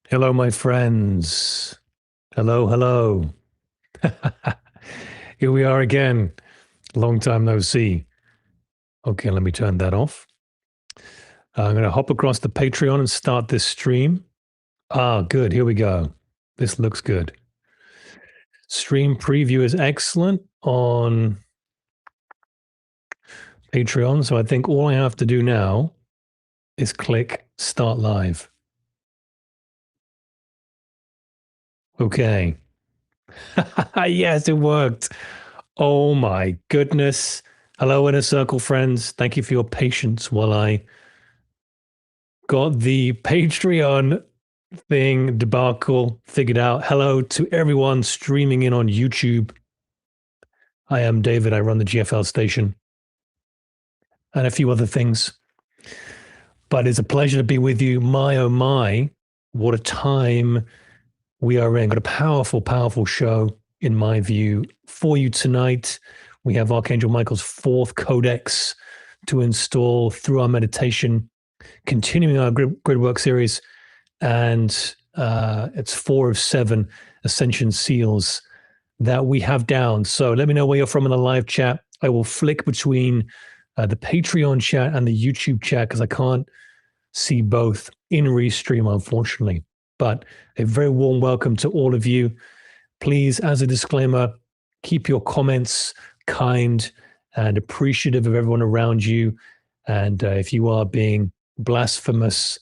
Hello, my friends. Hello, hello. Here we are again. Long time no see. Okay, let me turn that off. I'm going to hop across the Patreon and start this stream. Ah, good. Here we go. This looks good. Stream preview is excellent on Patreon. So I think all I have to do now is click start live. Okay. Yes, it worked. Oh my goodness. Hello, Inner Circle friends. Thank you for your patience while I got the Patreon thing debacle figured out. Hello to everyone streaming in on YouTube. I am David. I run the GFL station and a few other things. But it's a pleasure to be with you. My, oh my, what a time we are in. Got a powerful, powerful show, in my view, for you tonight. We have Archangel Michael's fourth codex to install through our meditation, continuing our grid work series. And it's 4 of 7 ascension seals that we have down. So let me know where you're from in the live chat. I will flick between the Patreon chat and the YouTube chat because I can't see both in Restream, unfortunately. But a very warm welcome to all of you. Please, as a disclaimer, keep your comments kind and appreciative of everyone around you. And if you are being blasphemous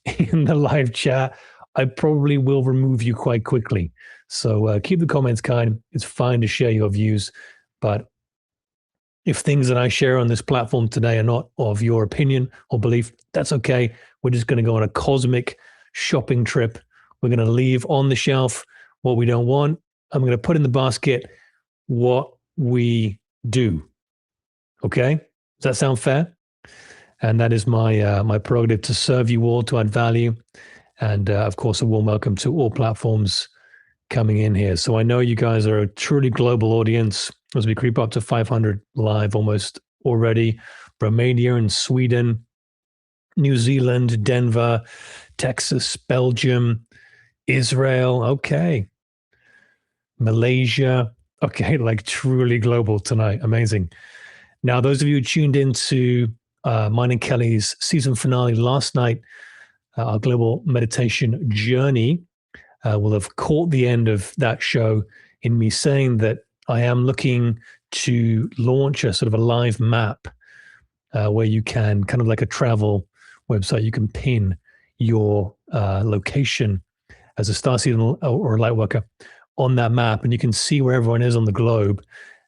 in the live chat, I probably will remove you quite quickly. So keep the comments kind. It's fine to share your views, but if things that I share on this platform today are not of your opinion or belief, that's okay. We're just going to go on a cosmic shopping trip. We're going to leave on the shelf what we don't want. I'm going to put in the basket what we do. Okay? Does that sound fair? And that is my prerogative to serve you all, to add value. And of course, a warm welcome to all platforms coming in here. So I know you guys are a truly global audience as we creep up to 500 live almost already. Romania and Sweden, New Zealand, Denver, Texas, Belgium, Israel. Okay. Malaysia. Okay, like truly global tonight. Amazing. Now, those of you who tuned into mine and Kelly's season finale last night, our global meditation journey, will have caught the end of that show in me saying that I am looking to launch a sort of a live map where you can, kind of like a travel website, you can pin your location as a starseed or a light worker on that map, and you can see where everyone is on the globe.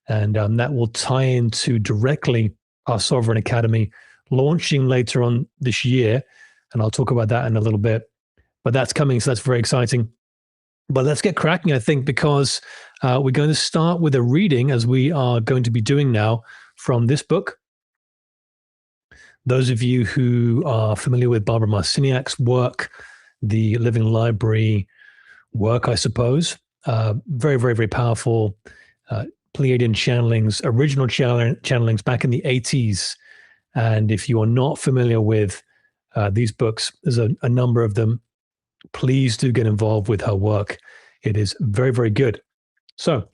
And that will tie into directly our Sovereign Academy launching later on this year. And I'll talk about that in a little bit. But that's coming, so that's very exciting. But let's get cracking, I think, because we're going to start with a reading, as we are going to be doing now, from this book. Those of you who are familiar with Barbara Marciniak's work, the Living Library work, I suppose, very, very, very powerful Pleiadian channelings, original channelings back in the 80s. And if you are not familiar with these books, there's a number of them. Please do get involved with her work. It is very, very good. So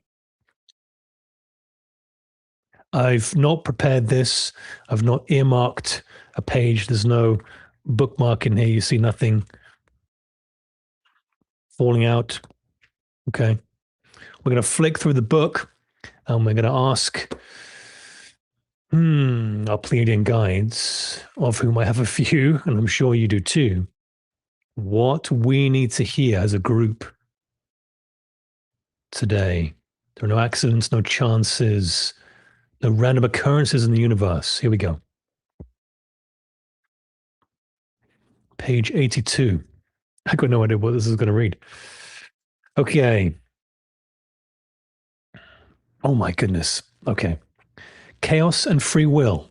I've not prepared this. I've not earmarked a page. There's no bookmark in here. You see nothing falling out. Okay. We're going to flick through the book and we're going to ask our Pleiadian guides, of whom I have a few, and I'm sure you do too, what we need to hear as a group today. There are no accidents, no chances, no random occurrences in the universe. Here we go. Page 82. I got no idea what this is going to read. Okay. Oh my goodness. Okay. Chaos and free will.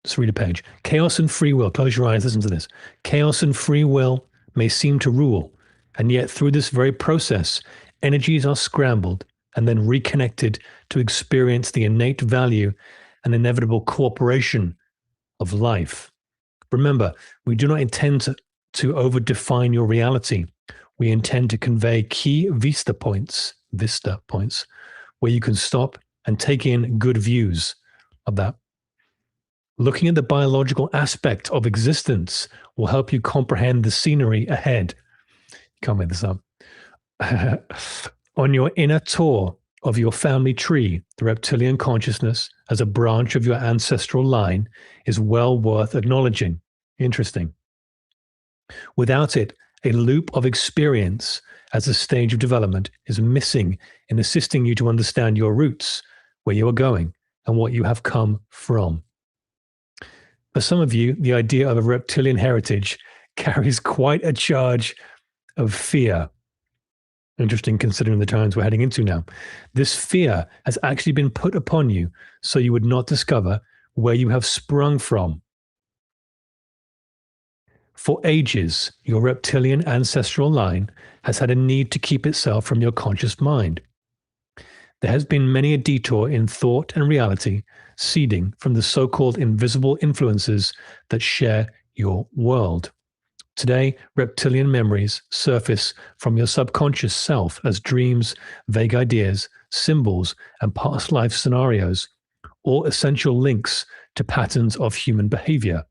Let's read a page. Chaos and free will. Close your eyes. Listen to this. Chaos and free will may seem to rule, and yet through this very process, energies are scrambled and then reconnected to experience the innate value and inevitable cooperation of life. Remember, we do not intend to over-define your reality. we intend to convey key vista points, where you can stop and take in good views of that. Looking at the biological aspect of existence will help you comprehend the scenery ahead. Can't make this up. On your inner tour of your family tree, the reptilian consciousness as a branch of your ancestral line is well worth acknowledging. Interesting. Without it, a loop of experience as a stage of development is missing in assisting you to understand your roots, where you are going, and what you have come from. For some of you, the idea of a reptilian heritage carries quite a charge of fear. Interesting, considering the times we're heading into now. This fear has actually been put upon you so you would not discover where you have sprung from. For ages, your reptilian ancestral line has had a need to keep itself from your conscious mind. There has been many a detour in thought and reality, seeding from the so-called invisible influences that share your world. Today, reptilian memories surface from your subconscious self as dreams, vague ideas, symbols, and past life scenarios, all essential links to patterns of human behavior.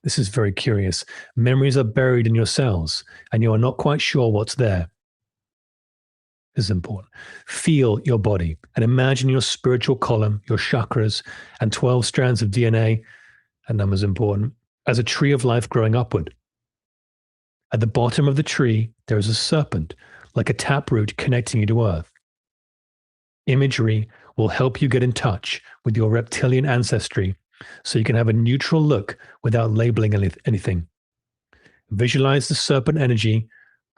This is very curious. Memories are buried in your cells, and you are not quite sure what's there. This is important. Feel your body and imagine your spiritual column, your chakras, and 12 strands of DNA, and numbers important, as a tree of life growing upward. At the bottom of the tree, there is a serpent, like a taproot connecting you to earth. Imagery will help you get in touch with your reptilian ancestry so you can have a neutral look without labeling anything. Visualize the serpent energy.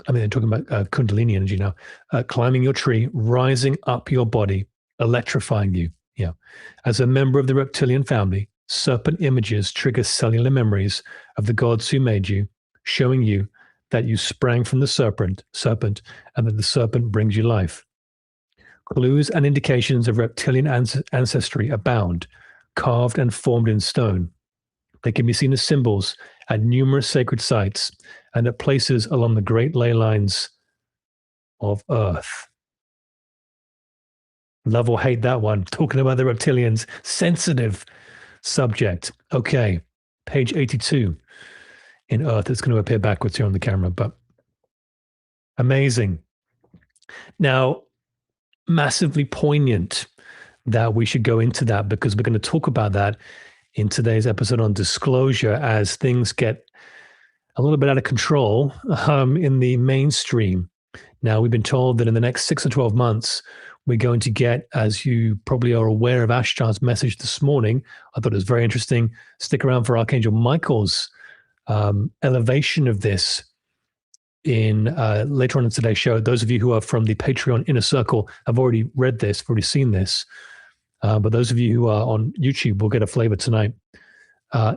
They're talking about Kundalini energy now, climbing your tree, rising up your body, electrifying you. Yeah. As a member of the reptilian family, serpent images trigger cellular memories of the gods who made you, showing you that you sprang from the serpent, and that the serpent brings you life. Clues and indications of reptilian ancestry abound, carved and formed in stone. They can be seen as symbols at numerous sacred sites and at places along the great ley lines of Earth. Love or hate that one. Talking about the reptilians, sensitive subject. Okay, page 82 in Earth. It's going to appear backwards here on the camera, but amazing. Now, massively poignant that we should go into that, because we're going to talk about that in today's episode on disclosure as things get a little bit out of control in the mainstream. Now, we've been told that in the next 6 or 12 months, we're going to get, as you probably are aware of Ashtar's message this morning, I thought it was very interesting. Stick around for Archangel Michael's elevation of this in later on in today's show. Those of you who are from the Patreon Inner Circle have already read this, have already seen this. But those of you who are on YouTube will get a flavor tonight.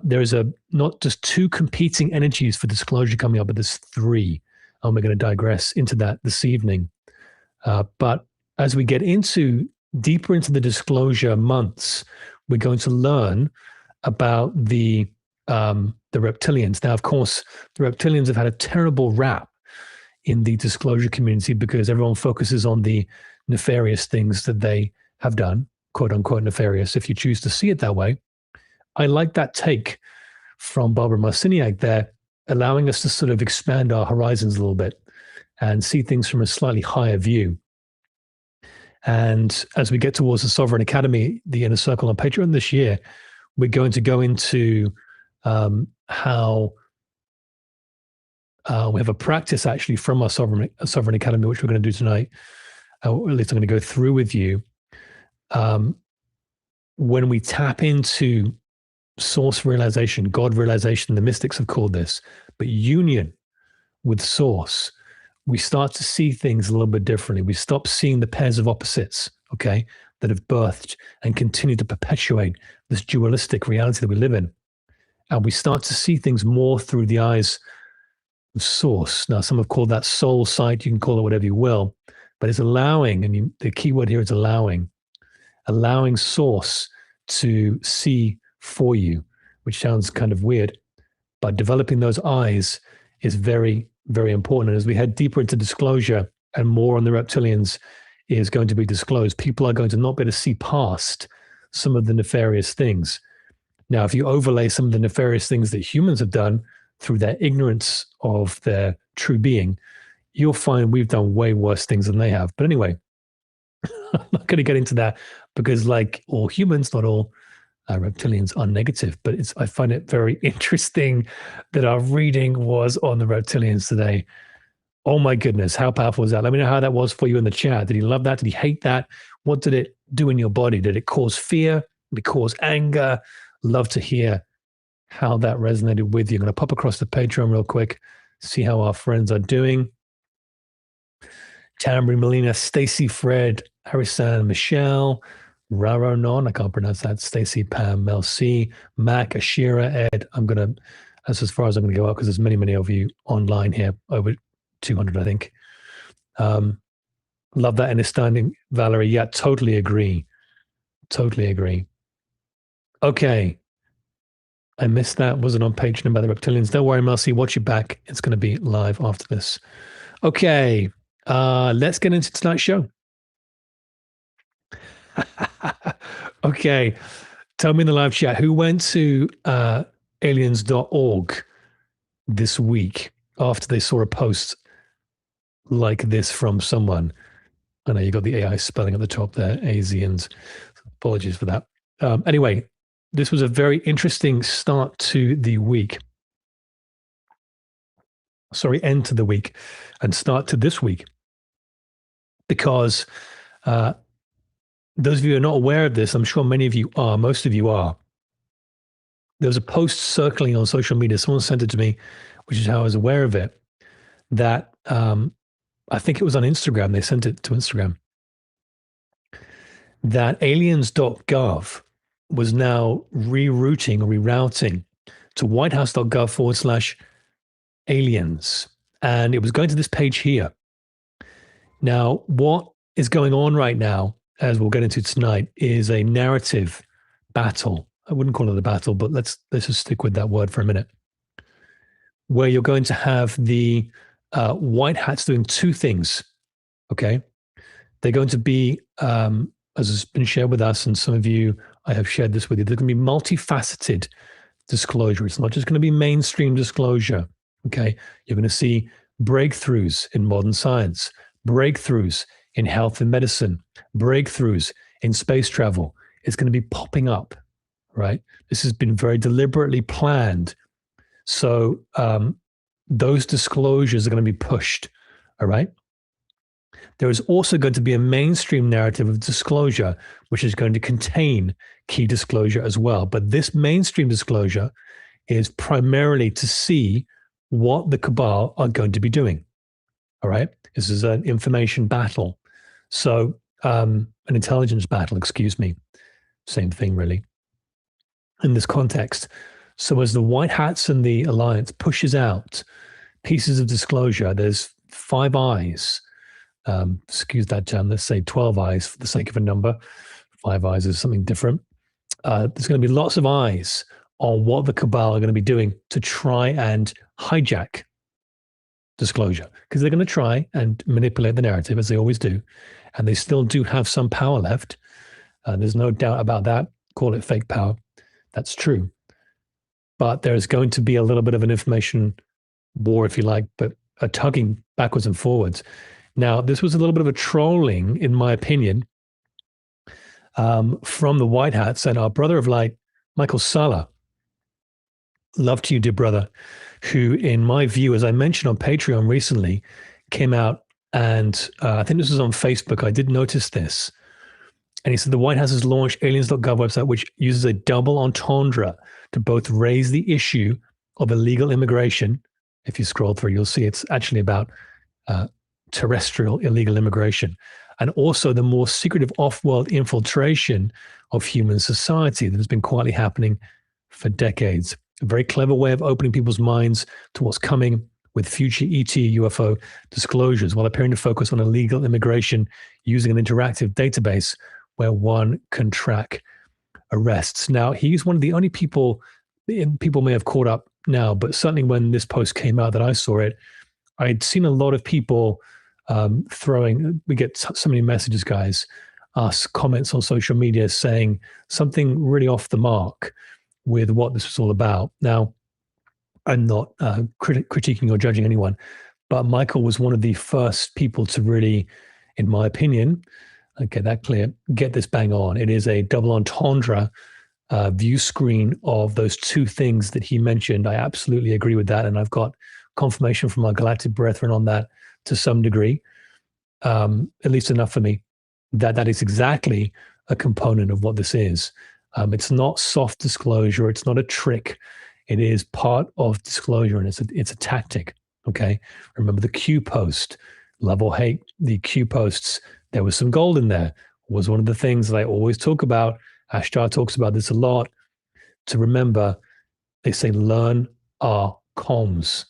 There is not just 2 competing energies for disclosure coming up, but there's 3. And we're going to digress into that this evening. But as we get deeper into the disclosure months, we're going to learn about the reptilians. Now, of course, the reptilians have had a terrible rap in the disclosure community because everyone focuses on the nefarious things that they have done, quote unquote nefarious, if you choose to see it that way. I like that take from Barbara Marciniak there, allowing us to sort of expand our horizons a little bit and see things from a slightly higher view. And as we get towards the Sovereign Academy, the Inner Circle on Patreon this year, we're going to go into how we have a practice actually from our Sovereign Academy, which we're going to do tonight, or at least I'm going to go through with you. When we tap into source realization, God realization, the mystics have called this, but union with source, we start to see things a little bit differently. We stop seeing the pairs of opposites, okay, that have birthed and continue to perpetuate this dualistic reality that we live in. And we start to see things more through the eyes of source. Now, some have called that soul sight. You can call it whatever you will, but it's allowing, and the key word here is allowing source to see for you, which sounds kind of weird, but developing those eyes is very very important. And as we head deeper into disclosure and more on the reptilians is going to be disclosed, people are going to not be able to see past some of the nefarious things. Now, if you overlay some of the nefarious things that humans have done through their ignorance of their true being, you'll find we've done way worse things than they have. But anyway, I'm not going to get into that because, like all humans, not all reptilians are negative. But I find it very interesting that our reading was on the reptilians today. Oh my goodness, how powerful was that? Let me know how that was for you in the chat. Did you love that? Did you hate that? What did it do in your body? Did it cause fear? Did it cause anger? Love to hear how that resonated with you. I'm going to pop across the Patreon real quick, see how our friends are doing. Tambry, Melina, Stacy, Fred, Harisan, Michelle, Raro Non, I can't pronounce that, Stacy, Pam, Mel C, Mac, Ashira, Ed. That's as far as I'm going to go out because there's many, many of you online here, over 200, I think. Love that understanding, Valerie. Yeah, totally agree. Totally agree. Okay. I missed that. Wasn't on Patreon about the reptilians. Don't worry, Marcy. Watch it back. It's going to be live after this. Okay. Let's get into tonight's show. Okay. Tell me in the live chat who went to aliens.org this week after they saw a post like this from someone. I know you got the AI spelling at the top there, Asians. Apologies for that. Anyway, this was a very interesting start to the week. Sorry, end to the week and start to this week. Because those of you who are not aware of this, I'm sure many of you are, most of you are. There was a post circling on social media. Someone sent it to me, which is how I was aware of it, that I think it was on Instagram. They sent it to Instagram. That aliens.gov was now rerouting or rerouting to whitehouse.gov/aliens. And it was going to this page here. Now, what is going on right now, as we'll get into tonight, is a narrative battle. I wouldn't call it a battle, but let's just stick with that word for a minute. Where you're going to have the white hats doing two things, okay? They're going to be, as has been shared with us, and some of you, I have shared this with you, there's going to be multifaceted disclosure. It's not just going to be mainstream disclosure, okay? You're going to see breakthroughs in modern science, breakthroughs in health and medicine, breakthroughs in space travel. It's going to be popping up, right? This has been very deliberately planned. So those disclosures are going to be pushed, all right? There is also going to be a mainstream narrative of disclosure, which is going to contain key disclosure as well. But this mainstream disclosure is primarily to see what the cabal are going to be doing, all right? This is an information battle. So an intelligence battle, excuse me. Same thing, really, in this context. So as the White Hats and the Alliance pushes out pieces of disclosure, there's 5 eyes. Excuse that term. Let's say 12 eyes for the sake of a number. 5 eyes is something different. There's going to be lots of eyes on what the cabal are going to be doing to try and hijack disclosure, because they're going to try and manipulate the narrative, as they always do. And they still do have some power left. There's no doubt about that. Call it fake power. That's true. But there's going to be a little bit of an information war, if you like, but a tugging backwards and forwards. Now, this was a little bit of a trolling, in my opinion, from the White Hats and our brother of light, Michael Sala. Love to you, dear brother, who, in my view, as I mentioned on Patreon recently, came out and I think this was on Facebook. I did notice this. And he said the White House has launched aliens.gov website, which uses a double entendre to both raise the issue of illegal immigration. If you scroll through, you'll see it's actually about terrestrial illegal immigration, and also the more secretive off-world infiltration of human society that has been quietly happening for decades. A very clever way of opening people's minds to what's coming with future ET UFO disclosures, while appearing to focus on illegal immigration using an interactive database where one can track arrests. Now, he's one of the only people may have caught up now, but certainly when this post came out that I saw it, I'd seen a lot of people we get so many messages, guys, us comments on social media saying something really off the mark with what this was all about. Now, I'm not critiquing or judging anyone, but Michael was one of the first people to really, in my opinion, okay, that clear, get this bang on. It is a double entendre view screen of those two things that he mentioned. I absolutely agree with that. And I've got confirmation from our galactic brethren on that to some degree, at least enough for me, that is exactly a component of what this is. It's not soft disclosure. It's not a trick. It is part of disclosure, and it's a tactic. Okay. Remember the Q post, love or hate the Q posts. There was some gold in there. Was one of the things that I always talk about. Ashtar talks about this a lot. To remember, they say learn our comms.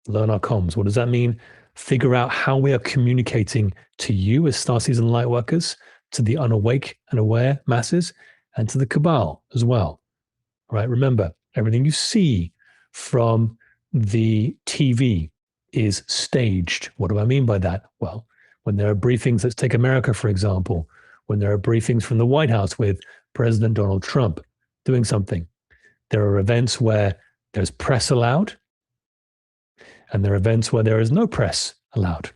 Learn our comms. What does that mean? Figure out how we are communicating to you as star season light workers, to the unawake and aware masses, and to the cabal as well. Right? Remember, everything you see from the TV is staged. What do I mean by that? Well, when there are briefings, let's take America, for example, when there are briefings from the White House with President Donald Trump doing something, there are events where there's press allowed, and there are events where there is no press allowed.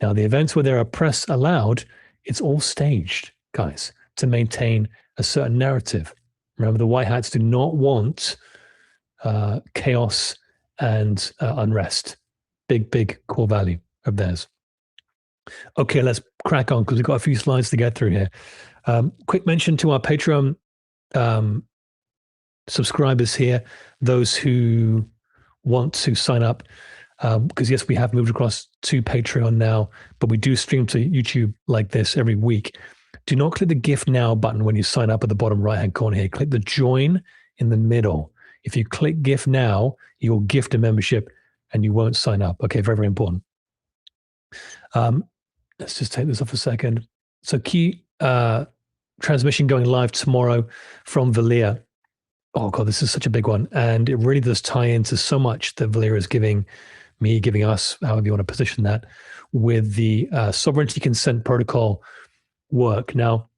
Now, the events where there are press allowed, it's all staged, guys, to maintain a certain narrative. Remember, the White Hats do not want chaos and unrest. Big core value of theirs. Okay, let's crack on because we've got a few slides to get through here. Quick mention to our Patreon subscribers here, those who want to sign up, because yes, we have moved across to Patreon now, but we do stream to YouTube like this every week. Do not click the gift now button when you sign up at the bottom right-hand corner here. Click the join in the middle. If you click gift now, you'll gift a membership and you won't sign up. Okay, very, very important. Let's just take this off a second. So key transmission going live tomorrow from Valir. Oh God, this is such a big one. And it really does tie into so much that Valir is giving me, giving us, however you want to position that, with the sovereignty consent protocol work. Now,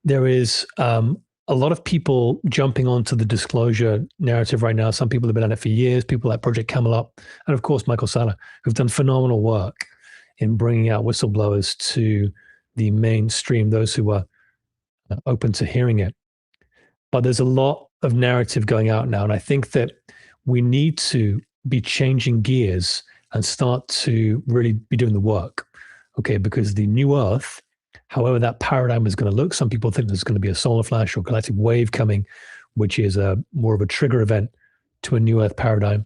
there is a lot of people jumping onto the disclosure narrative right now. Some people have been at it for years, people like Project Camelot, and of course, Michael Sala, who've done phenomenal work in bringing out whistleblowers to the mainstream, those who are open to hearing it. But there's a lot of narrative going out now. And I think that we need to be changing gears and start to really be doing the work. Okay, because the new Earth, however that paradigm is going to look, some people think there's going to be a solar flash or galactic wave coming, which is more of a trigger event to a new Earth paradigm.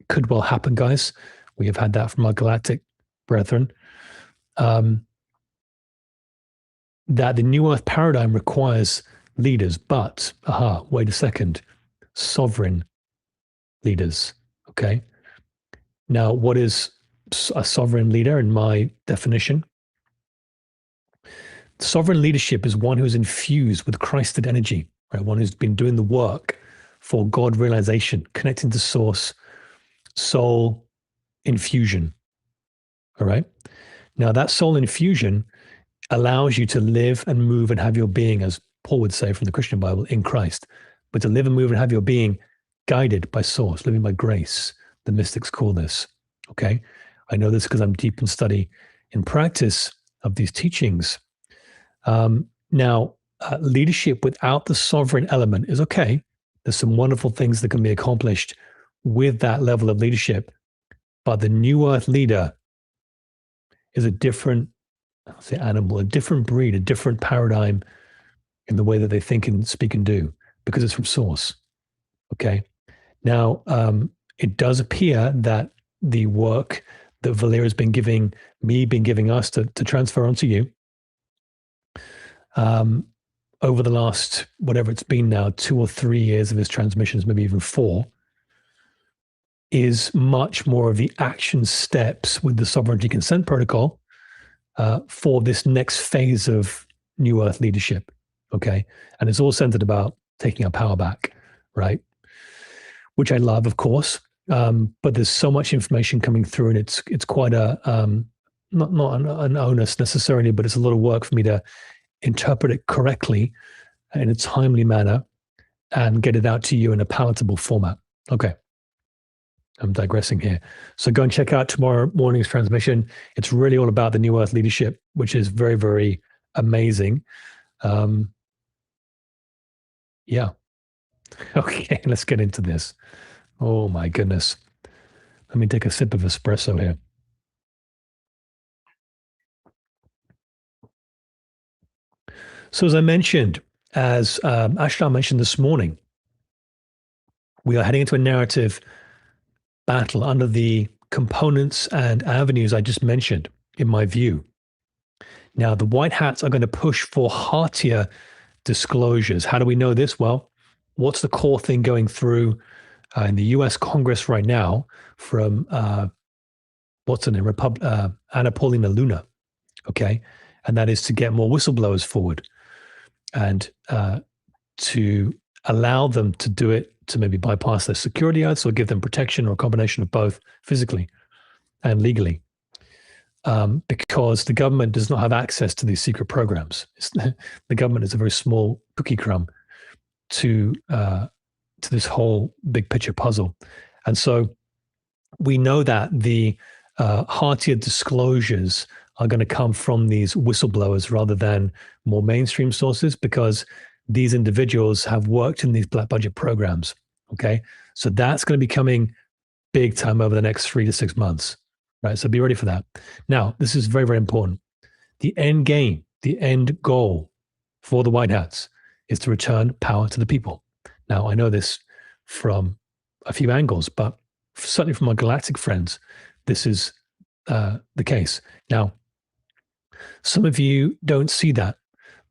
Could well happen, guys. We have had that from our galactic brethren. That the new Earth paradigm requires leaders, but, wait a second, sovereign leaders, okay? Now, what is a sovereign leader in my definition? Sovereign leadership is one who's infused with Christed energy, right? One who's been doing the work for God realization, connecting to source, soul infusion, all right? Now, that soul infusion allows you to live and move and have your being, as Paul would say from the Christian Bible, in Christ, but to live and move and have your being guided by source, living by grace. The mystics call this, okay? I know this because I'm deep in study in practice of these teachings. Now, leadership without the sovereign element is okay. There's some wonderful things that can be accomplished with that level of leadership, but the new Earth leader is a different, I'll say animal, a different breed, a different paradigm in the way that they think and speak and do, because it's from source. Okay. Now, it does appear that the work that Valir has been giving me, been giving us to transfer onto you, over the last, whatever it's been now, 2 or 3 years of his transmissions, maybe even 4, is much more of the action steps with the sovereignty consent protocol for this next phase of New Earth leadership. Okay. And it's all centered about taking our power back, right? Which I love, of course. But there's so much information coming through, and it's quite a not an onus necessarily, but it's a lot of work for me to interpret it correctly in a timely manner and get it out to you in a palatable format. Okay. I'm digressing here. So go and check out tomorrow morning's transmission. It's really all about the New Earth leadership, which is very, very amazing. Yeah. Okay, let's get into this. Oh my goodness. Let me take a sip of espresso here. So as I mentioned, as Ashtar mentioned this morning, we are heading into a narrative battle under the components and avenues I just mentioned, in my view. Now, the White Hats are going to push for heartier disclosures. How do we know this? Well, what's the core thing going through in the US Congress right now from what's her name, Anna Paulina Luna, okay? And that is to get more whistleblowers forward and to allow them to do it, to maybe bypass their security oaths or give them protection or a combination of both physically and legally. Because the government does not have access to these secret programs. The government is a very small cookie crumb to this whole big picture puzzle. And so we know that the heartier disclosures are going to come from these whistleblowers rather than more mainstream sources, because these individuals have worked in these black budget programs. Okay. So that's going to be coming big time over the next 3 to 6 months. Right. So be ready for that. Now, this is very, very important. The end game, the end goal for the White Hats is to return power to the people. Now, I know this from a few angles, but certainly from my galactic friends, this is the case. Now, some of you don't see that,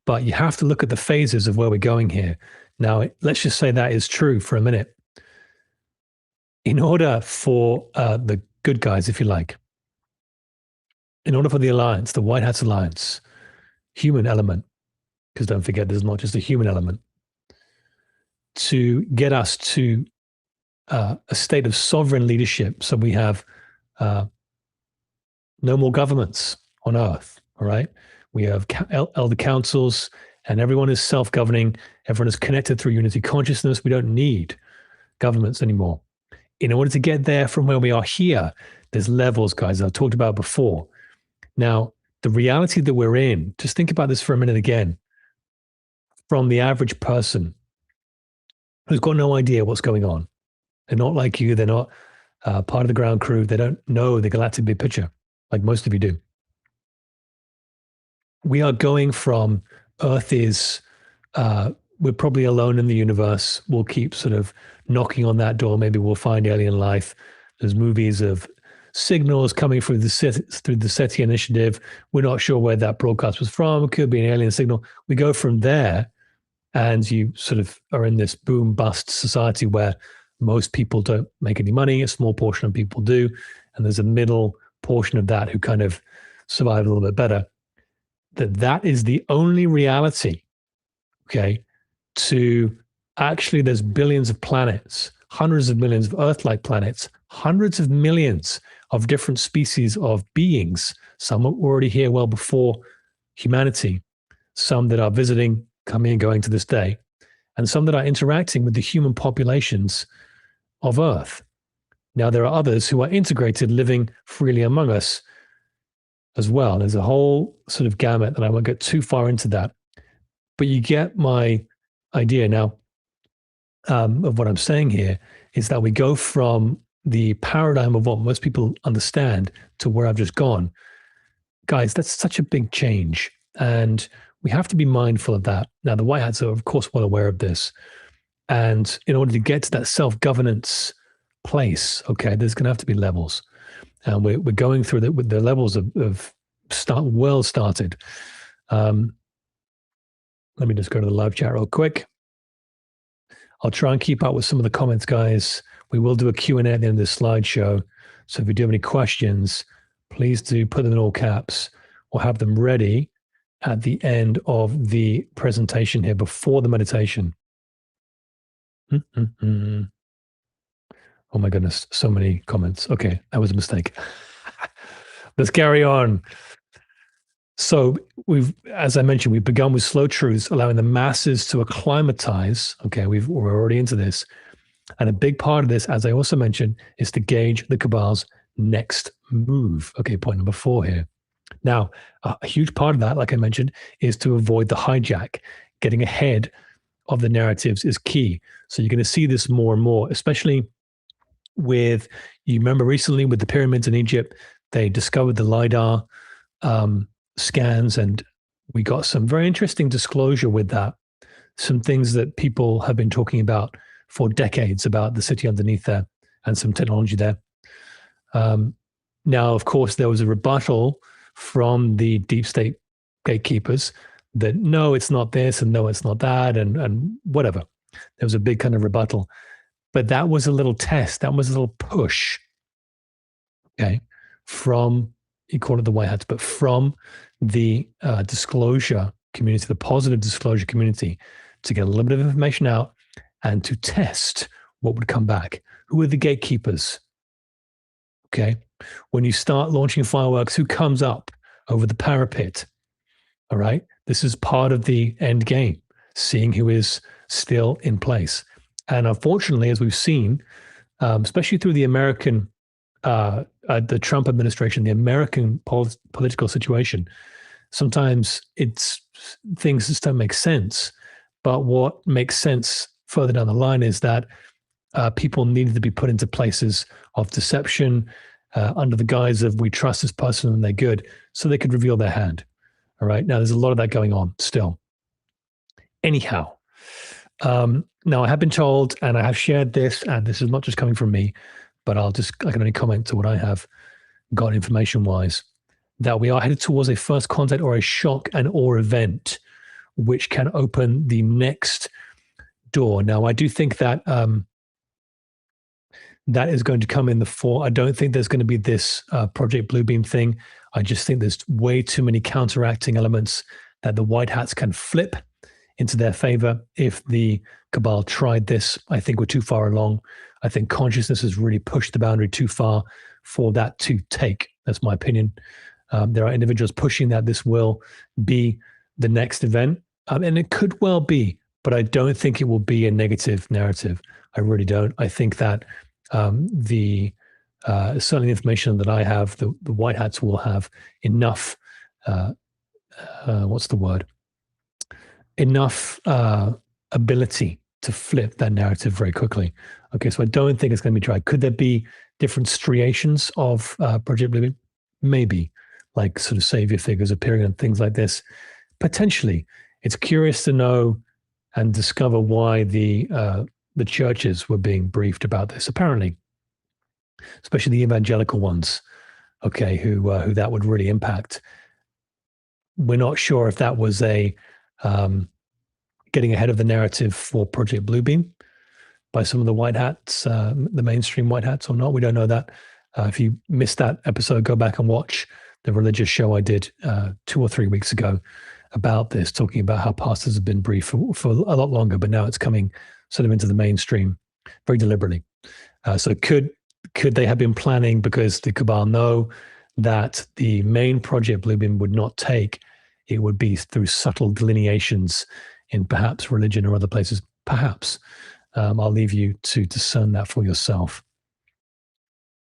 but you have to look at the phases of where we're going here. Now, let's just say that is true for a minute. In order for the good guys, if you like, in order for the alliance, the White Hats Alliance, human element, because don't forget, there's not just a human element, to get us to a state of sovereign leadership. So we have no more governments on Earth, all right? We have elder councils, and everyone is self-governing. Everyone is connected through unity consciousness. We don't need governments anymore. In order to get there from where we are here, there's levels, guys, I've talked about before. Now, the reality that we're in, just think about this for a minute again, from the average person who's got no idea what's going on. They're not like you. They're not part of the ground crew. They don't know the galactic big picture like most of you do. We are going from Earth is, we're probably alone in the universe. We'll keep sort of knocking on that door. Maybe we'll find alien life. There's movies of signals coming through the SETI initiative. We're not sure where that broadcast was from. It could be an alien signal. We go from there, and you sort of are in this boom bust society where most people don't make any money. A small portion of people do. And there's a middle portion of that who kind of survive a little bit better. That is the only reality, okay, to actually there's billions of planets, hundreds of millions of Earth-like planets, hundreds of millions of different species of beings. Some were already here well before humanity, some that are visiting, coming and going to this day, and some that are interacting with the human populations of Earth. Now, there are others who are integrated, living freely among us as well. There's a whole sort of gamut, and I won't get too far into that. But you get my idea now of what I'm saying here is that we go from the paradigm of what most people understand to where I've just gone. Guys, that's such a big change. And we have to be mindful of that. Now, the White Hats are, of course, well aware of this. And in order to get to that self-governance place, okay, there's going to have to be levels. And we're going through the levels of well started. Let me just go to the live chat real quick. I'll try and keep up with some of the comments, guys. We will do a Q&A at the end of this slideshow. So if you do have any questions, please do put them in all caps or have them ready at the end of the presentation here before the meditation. Oh my goodness, so many comments. Okay, that was a mistake. Let's carry on. So as I mentioned, we've begun with slow truths, allowing the masses to acclimatize. Okay, we're already into this. And a big part of this, as I also mentioned, is to gauge the cabal's next move. Okay, point number 4 here. Now, a huge part of that, like I mentioned, is to avoid the hijack. Getting ahead of the narratives is key. So you're going to see this more and more, especially with, you remember recently with the pyramids in Egypt, they discovered the LiDAR scans, and we got some very interesting disclosure with that. Some things that people have been talking about for decades about the city underneath there and some technology there. Now, of course, there was a rebuttal from the deep state gatekeepers that no, it's not this, and no, it's not that, and whatever. There was a big kind of rebuttal. But that was a little test. That was a little push, okay, from, you call it the white hats, but from the disclosure community, the positive disclosure community, to get a little bit of information out and to test what would come back. Who are the gatekeepers? Okay. When you start launching fireworks, who comes up over the parapet? All right. This is part of the end game, seeing who is still in place. And unfortunately, as we've seen, especially through the Trump administration, the American political situation, sometimes things just don't make sense. But what makes sense further down the line is that people needed to be put into places of deception under the guise of we trust this person and they're good, so they could reveal their hand. All right. Now, there's a lot of that going on still. Anyhow, now I have been told, and I have shared this, and this is not just coming from me, but I can only comment to what I have got information-wise, that we are headed towards a first contact or a shock and awe event, which can open the next door. Now, I do think that that is going to come in the fall. I don't think there's going to be this Project Bluebeam thing. I just think there's way too many counteracting elements that the white hats can flip into their favor. If the cabal tried this, I think we're too far along. I think consciousness has really pushed the boundary too far for that to take. That's my opinion. There are individuals pushing that this will be the next event, and it could well be, but I don't think it will be a negative narrative. I really don't. I think that certainly the information that I have, the white hats will have enough. What's the word? Enough ability to flip that narrative very quickly. Okay, so I don't think it's going to be tried. Could there be different striations of Project Bluebeam? Maybe, like sort of savior figures appearing and things like this. Potentially, it's curious to know and discover why the churches were being briefed about this. Apparently, especially the evangelical ones. Okay, who that would really impact. We're not sure if that was a getting ahead of the narrative for Project Bluebeam by some of the white hats, the mainstream white hats or not. We don't know that. If you missed that episode, go back and watch the religious show I did 2 or 3 weeks ago about this, talking about how pastors have been briefed for a lot longer, but now it's coming sort of into the mainstream very deliberately. So could they have been planning, because the cabal know that the main Project Bluebeam would not take, it would be through subtle delineations in perhaps religion or other places. Perhaps. I'll leave you to discern that for yourself.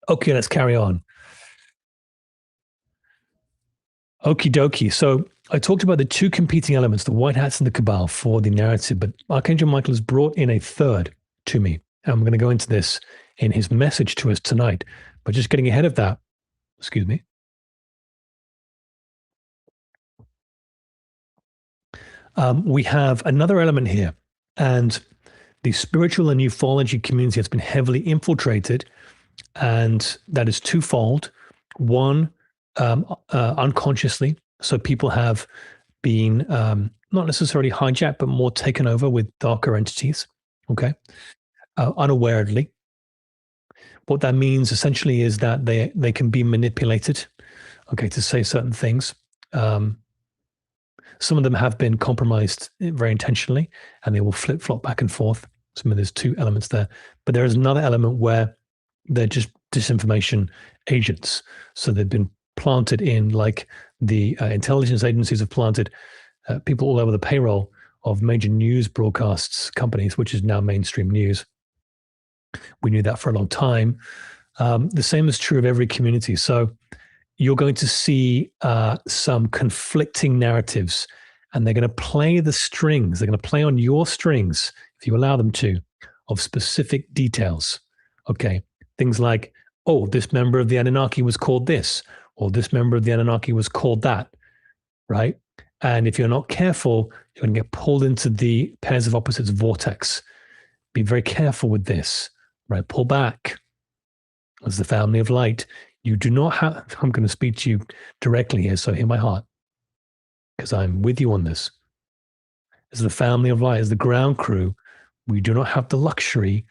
Okay, let's carry on. Okie dokie. So I talked about the two competing elements, the white hats and the cabal, for the narrative, but Archangel Michael has brought in a third to me. And I'm going to go into this in his message to us tonight. But just getting ahead of that, excuse me. We have another element here, and the spiritual and ufology community has been heavily infiltrated, and that is twofold. One, unconsciously, so people have been not necessarily hijacked, but more taken over with darker entities, okay, unawarely. What that means essentially is that they can be manipulated, okay, to say certain things. Some of them have been compromised very intentionally, and they will flip-flop back and forth. There's two elements there. But there is another element where They're just disinformation agents. So they've been planted in, like the intelligence agencies have planted people all over the payroll of major news broadcasts companies, which is now mainstream news. We knew that for a long time. The same is true of every community. So you're going to see some conflicting narratives, and they're going to play the strings. They're going to play on your strings, if you allow them to, of specific details. Okay. Things like, oh, this member of the Anunnaki was called this, or this member of the Anunnaki was called that, right? And if you're not careful, you're going to get pulled into the pairs of opposites vortex. Be very careful with this, right? Pull back. As the family of light, you do not have, I'm going to speak to you directly here, so hear my heart, because I'm with you on this. As the family of light, as the ground crew, we do not have the luxury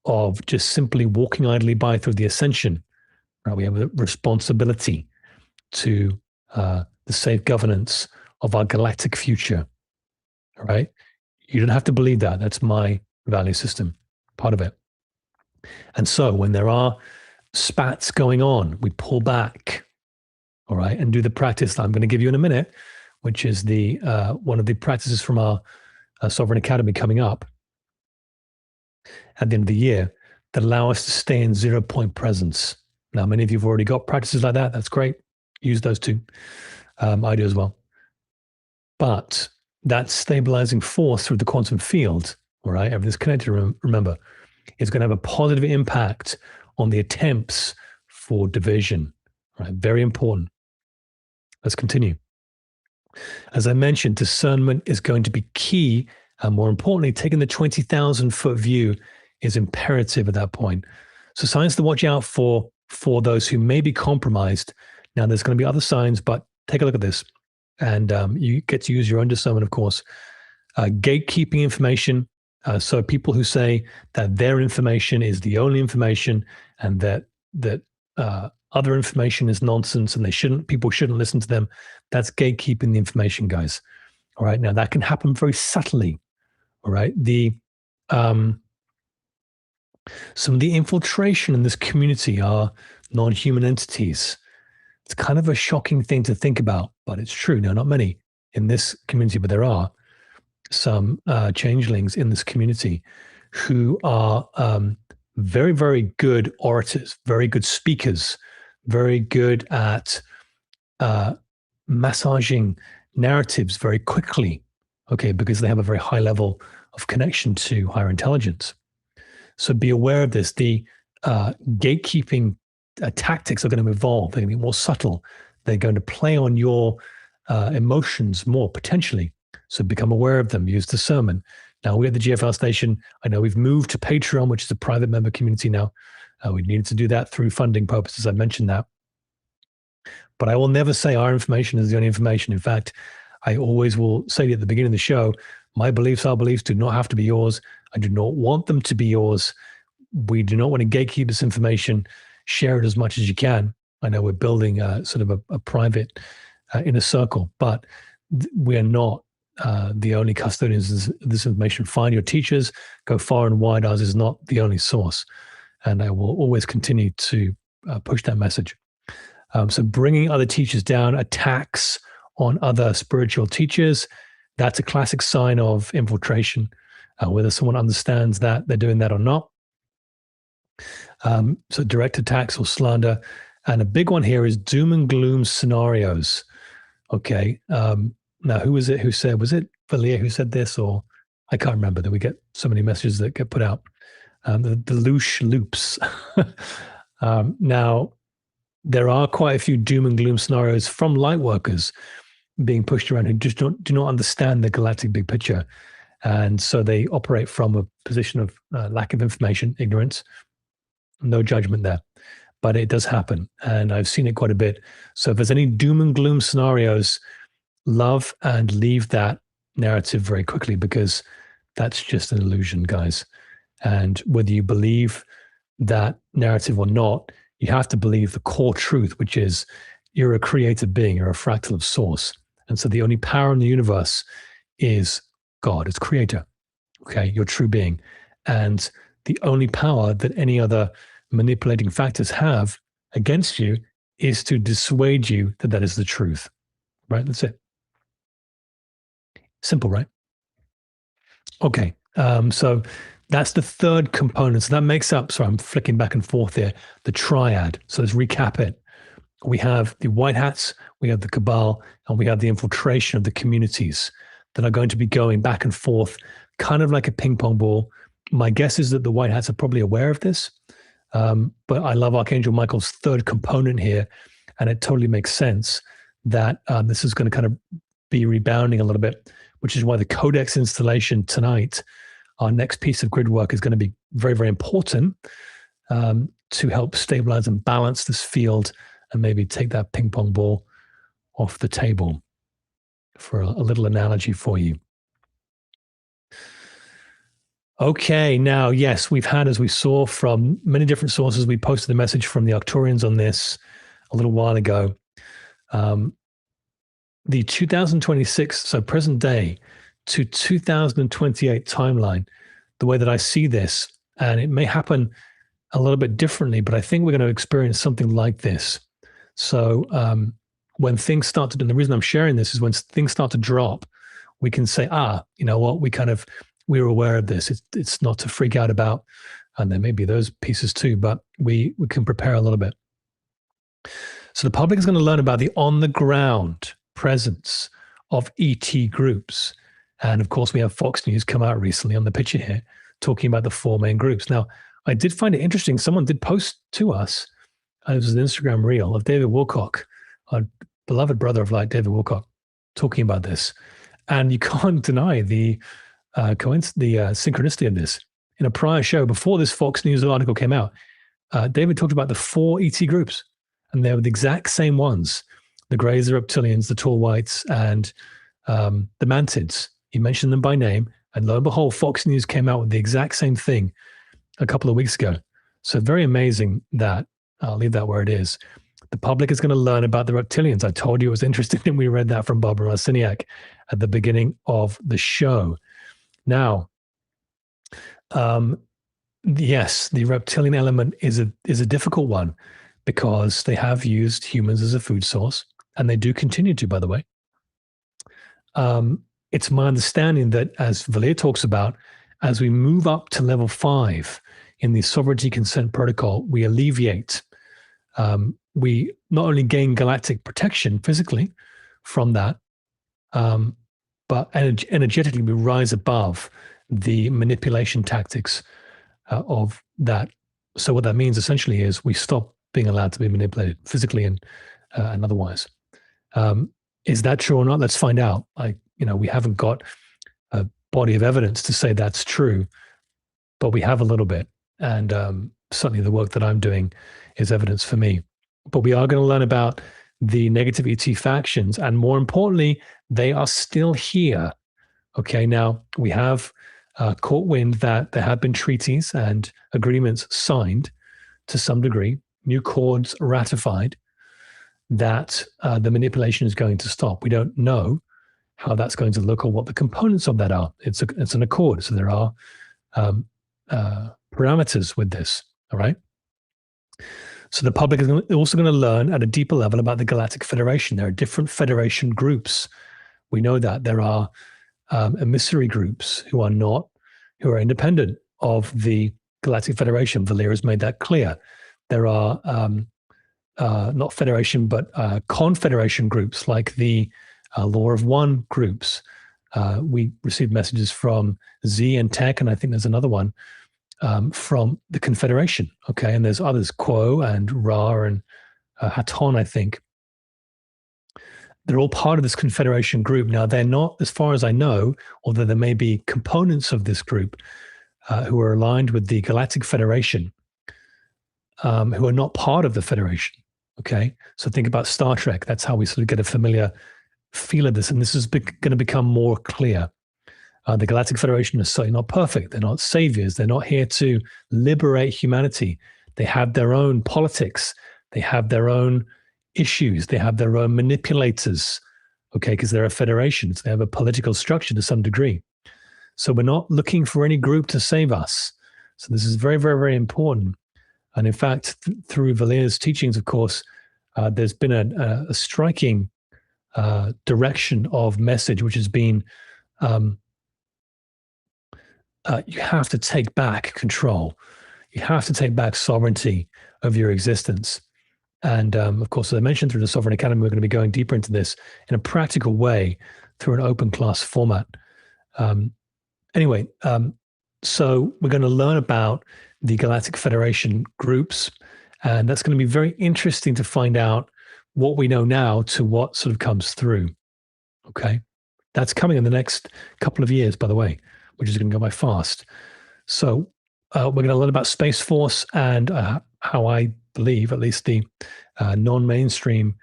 of just simply walking idly by through the ascension. Right? We have a responsibility to the safe governance of our galactic future. All right? You don't have to believe that. That's my value system, part of it. And so when there are spats going on, we pull back, all right, and do the practice that I'm going to give you in a minute, which is the one of the practices from our Sovereign Academy coming up at the end of the year that allow us to stay in 0 point presence. Now, many of you have already got practices like that. That's great. Use those too. I do as well. But that stabilizing force through the quantum field, all right, everything's connected, remember, is going to have a positive impact on the attempts for division, right? Very important. Let's continue. As I mentioned, discernment is going to be key. And more importantly, taking the 20,000 foot view is imperative at that point. So signs to watch out for those who may be compromised. Now, there's going to be other signs, but take a look at this. And you get to use your own discernment, of course. Gatekeeping information. So people who say that their information is the only information and that other information is nonsense and people shouldn't listen to them. That's gatekeeping the information, guys. All right. Now that can happen very subtly. All right. Some of the infiltration in this community are non-human entities. It's kind of a shocking thing to think about, but it's true. Now, not many in this community, but there are some changelings in this community who are very, very good orators, very good speakers, very good at massaging narratives very quickly, okay, because they have a very high level of connection to higher intelligence. So be aware of this. The gatekeeping tactics are going to evolve. They're going to be more subtle. They're going to play on your emotions more potentially. So become aware of them. Use discernment. Now, we're at the GFL station. I know we've moved to Patreon, which is a private member community now. We needed to do that through funding purposes. I mentioned that. But I will never say our information is the only information. In fact, I always will say at the beginning of the show, my beliefs, our beliefs do not have to be yours. I do not want them to be yours. We do not want to gatekeep this information. Share it as much as you can. I know we're building sort of a private inner circle, but we're not the only custodians of this information. Find your teachers, go far and wide. Ours is not the only source. And I will always continue to push that message. So bringing other teachers down, attacks on other spiritual teachers, that's a classic sign of infiltration, whether someone understands that they're doing that or not. So direct attacks or slander. And a big one here is doom and gloom scenarios. Okay. Now, who was it who said, was it Valia who said this, or I can't remember that we get so many messages that get put out. The leash loops. Now, there are quite a few doom and gloom scenarios from light workers being pushed around who just do not understand the galactic big picture. And so they operate from a position of lack of information, ignorance, no judgment there. But it does happen. And I've seen it quite a bit. So if there's any doom and gloom scenarios, love and leave that narrative very quickly, because that's just an illusion, guys. And whether you believe that narrative or not, you have to believe the core truth, which is you're a created being, you're a fractal of source. And so the only power in the universe is God, it's creator, okay, your true being. And the only power that any other manipulating factors have against you is to dissuade you that that is the truth, right? That's it. Simple, right? Okay. So that's the third component. So that makes up, sorry, I'm flicking back and forth here, the triad. So let's recap it. We have the white hats, we have the cabal, and we have the infiltration of the communities that are going to be going back and forth, kind of like a ping pong ball. My guess is that the white hats are probably aware of this. But I love Archangel Michael's third component here, and it totally makes sense that this is going to kind of be rebounding a little bit, which is why the Codex installation tonight, our next piece of grid work, is going to be very, very important to help stabilize and balance this field and maybe take that ping pong ball off the table for a little analogy for you. Okay, now, yes, we've had, as we saw from many different sources, we posted a message from the Arcturians on this a little while ago. The 2026, so present day, to 2028 timeline, the way that I see this, and it may happen a little bit differently, but I think we're going to experience something like this. So when things start to, and the reason I'm sharing this is when things start to drop, we can say, you know what, we're aware of this. It's not to freak out about, and there may be those pieces too, but we can prepare a little bit. So the public is going to learn about the on-the-ground presence of ET groups. And of course, we have Fox News come out recently on the picture here, talking about the four main groups. Now, I did find it interesting. Someone did post to us, it was an Instagram reel of David Wilcock, our beloved brother of light, David Wilcock, talking about this. And you can't deny the synchronicity of this. In a prior show, before this Fox News article came out, David talked about the four ET groups, and they were the exact same ones: the Greys, the Reptilians, the Tall Whites, and the Mantids. He mentioned them by name, and lo and behold, Fox News came out with the exact same thing a couple of weeks ago. So very amazing that, I'll leave that where it is. The public is going to learn about the reptilians. I told you it was interesting, and we read that from Barbara Marciniak at the beginning of the show. Now, yes, the reptilian element is a difficult one because they have used humans as a food source, and they do continue to, by the way. It's my understanding that, as Valir talks about, as we move up to level 5 in the sovereignty consent protocol, we alleviate, we not only gain galactic protection physically from that, but energetically we rise above the manipulation tactics of that. So what that means essentially is we stop being allowed to be manipulated physically and otherwise. Is that true or not? Let's find out. We haven't got a body of evidence to say that's true, but we have a little bit. And certainly the work that I'm doing is evidence for me. But we are going to learn about the negative ET factions. And more importantly, they are still here. Okay, now we have caught wind that there have been treaties and agreements signed to some degree, new accords ratified, that the manipulation is going to stop. We don't know how that's going to look or what the components of that are. It's an accord, so there are parameters with this, all right? So the public is also going to learn at a deeper level about the Galactic Federation. There are different federation groups. We know that there are emissary groups who are independent of the Galactic Federation. Valir has made that clear. There are not federation, but confederation groups like the Law of One groups. We received messages from Z and Tech, and I think there's another one from the Confederation. Okay, and there's others, Quo and Ra and Haton, I think. They're all part of this Confederation group. Now, they're not, as far as I know, although there may be components of this group who are aligned with the Galactic Federation, who are not part of the Federation. Okay, so think about Star Trek. That's how we sort of get a familiar feel of this, and this is going to become more clear. The Galactic Federation is certainly not perfect. They're not saviors. They're not here to liberate humanity. They have their own politics. They have their own issues. They have their own manipulators, okay, because they're a federation. So they have a political structure to some degree. So we're not looking for any group to save us. So this is very, very, very important. And in fact, through Valier's teachings, of course, there's been a striking direction of message, which has been you have to take back control. You have to take back sovereignty of your existence. And of course, as I mentioned through the Sovereign Academy, we're going to be going deeper into this in a practical way through an open class format. Anyway, so we're going to learn about the Galactic Federation groups, and that's going to be very interesting to find out what we know now to what sort of comes through. Okay. That's coming in the next couple of years, by the way, which is going to go by fast. So we're going to learn about Space Force and how I believe, at least the non-mainstream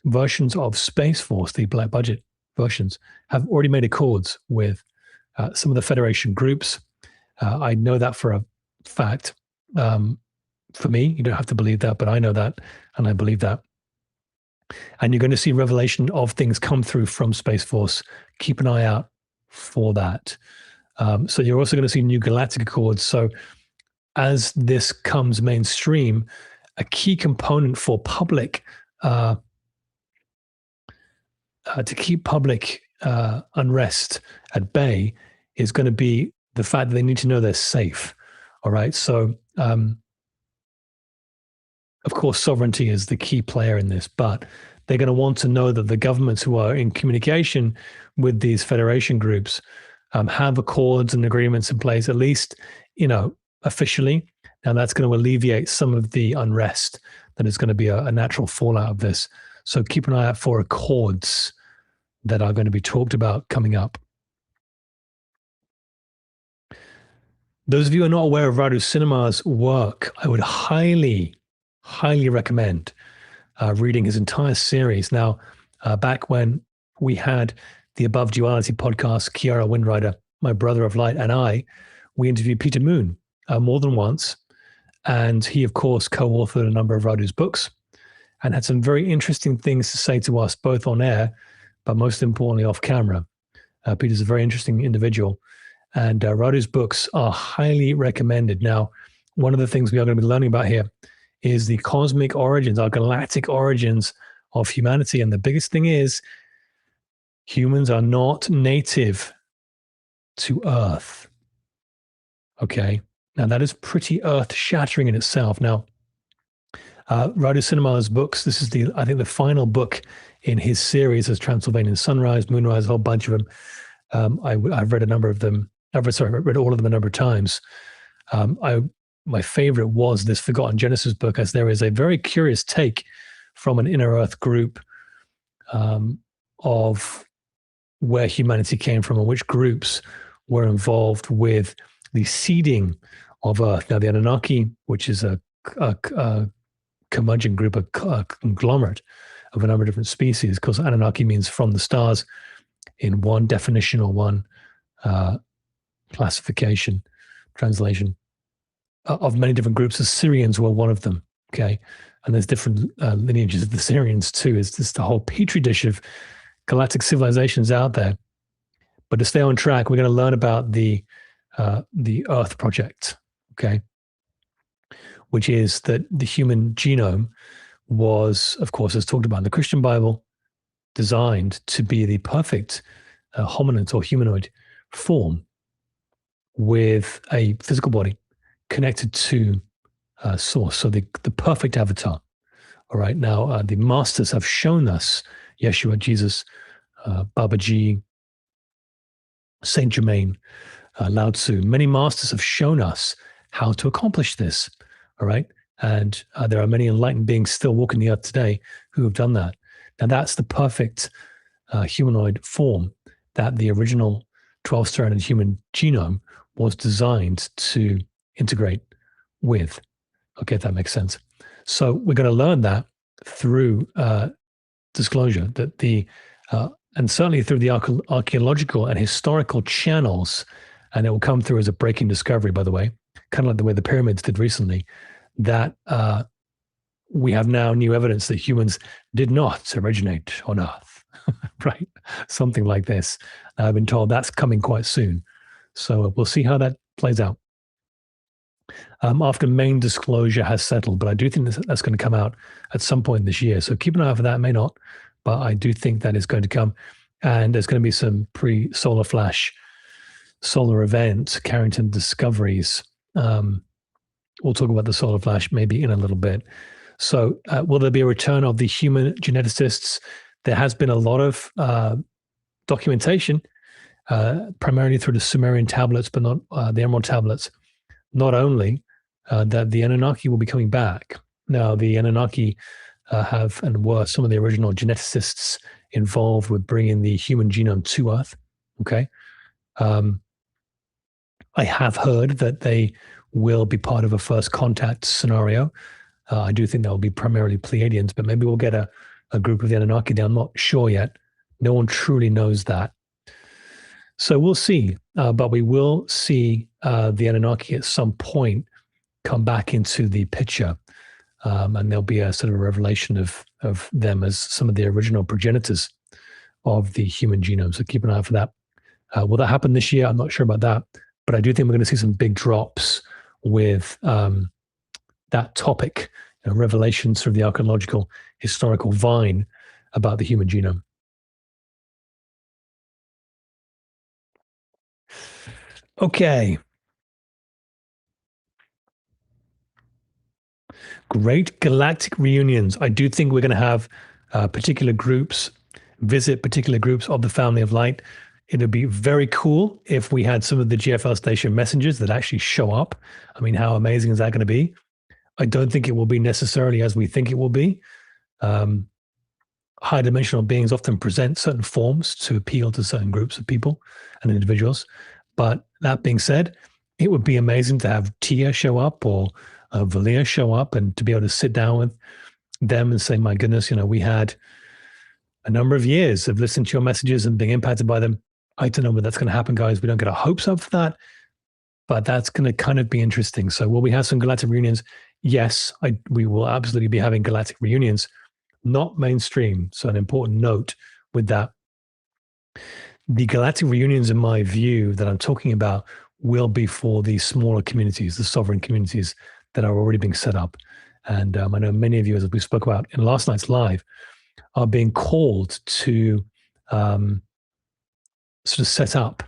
versions of Space Force, the black budget versions, have already made accords with some of the Federation groups. I know that for a fact. For me, you don't have to believe that, but I know that, and I believe that. And you're going to see revelation of things come through from Space Force. Keep an eye out for that. So you're also going to see new galactic accords. So as this comes mainstream, a key component for public to keep public unrest at bay is going to be the fact that they need to know they're safe. All right. So, of course, sovereignty is the key player in this, but they're going to want to know that the governments who are in communication with these federation groups have accords and agreements in place, at least, officially. And that's going to alleviate some of the unrest that is going to be a natural fallout of this. So keep an eye out for accords that are going to be talked about coming up. Those of you who are not aware of Radu Cinema's work, I would highly, highly recommend reading his entire series. Now, back when we had the Above Duality podcast, Kiara Windrider, my brother of light, and we interviewed Peter Moon more than once. And he, of course, co-authored a number of Radu's books and had some very interesting things to say to us, both on air, but most importantly, off camera. Peter's a very interesting individual. And Radu's books are highly recommended. Now, one of the things we are going to be learning about here is the cosmic origins, our galactic origins of humanity. And the biggest thing is humans are not native to Earth. Okay. Now, that is pretty earth-shattering in itself. Now, Radu Cinema's books, this is I think the final book in his series as Transylvanian Sunrise, Moonrise, a whole bunch of them. I've read a number of them. I've read all of them a number of times. My favorite was this Forgotten Genesis book, as there is a very curious take from an inner Earth group of where humanity came from and which groups were involved with the seeding of Earth. Now, the Anunnaki, which is a curmudgeon group, a conglomerate of a number of different species, because Anunnaki means from the stars in one definition or one classification, translation, of many different groups. The Syrians were one of them, okay? And there's different lineages of the Syrians too. It's just the whole petri dish of galactic civilizations out there. But to stay on track, we're going to learn about the Earth Project, okay? Which is that the human genome was, of course, as talked about in the Christian Bible, designed to be the perfect hominid or humanoid form with a physical body connected to source. So the perfect avatar. All right. Now, the masters have shown us, Yeshua, Jesus, Babaji, Saint Germain, Lao Tzu, many masters have shown us how to accomplish this. All right. And there are many enlightened beings still walking the earth today who have done that. Now, that's the perfect humanoid form that the original 12-stranded human genome was designed to integrate with. Okay, if that makes sense. So we're going to learn that through disclosure, that and certainly through the archaeological and historical channels, and it will come through as a breaking discovery, by the way, kind of like the way the pyramids did recently, that we have now new evidence that humans did not originate on Earth, right? Something like this. I've been told that's coming quite soon. So we'll see how that plays out. after main disclosure has settled. But I do think that's going to come out at some point this year. So keep an eye out for that. It may not, but I do think that is going to come. And there's going to be some pre-solar flash solar event, Carrington Discoveries. We'll talk about the solar flash maybe in a little bit. So will there be a return of the human geneticists? There has been a lot of documentation, primarily through the Sumerian tablets, but not the Emerald tablets. Not only that the Anunnaki will be coming back. Now, the Anunnaki have and were some of the original geneticists involved with bringing the human genome to Earth. Okay. I have heard that they will be part of a first contact scenario. I do think that will be primarily Pleiadians, but maybe we'll get a group of the Anunnaki there. I'm not sure yet. No one truly knows that. So we'll see. But we will see the Anunnaki at some point come back into the picture. And there'll be a sort of a revelation of them as some of the original progenitors of the human genome. So keep an eye out for that. Will that happen this year? I'm not sure about that. But I do think we're going to see some big drops with that topic, revelations through the archaeological historical vine about the human genome. Okay. Great galactic reunions. I do think we're going to have particular groups visit particular groups of the family of light. It'd be very cool if we had some of the GFL station messengers that actually show up. I mean, how amazing is that going to be? I don't think it will be necessarily as we think it will be. High dimensional beings often present certain forms to appeal to certain groups of people and individuals. But that being said, it would be amazing to have Tia show up or Valia show up and to be able to sit down with them and say, my goodness, we had a number of years of listening to your messages and being impacted by them. I don't know whether that's going to happen, guys. We don't get our hopes up for that, but that's going to kind of be interesting. So will we have some galactic reunions? Yes, we will absolutely be having galactic reunions, not mainstream. So an important note with that. The galactic reunions, in my view, that I'm talking about will be for the smaller communities, the sovereign communities that are already being set up. And I know many of you, as we spoke about in last night's live, are being called to sort of set up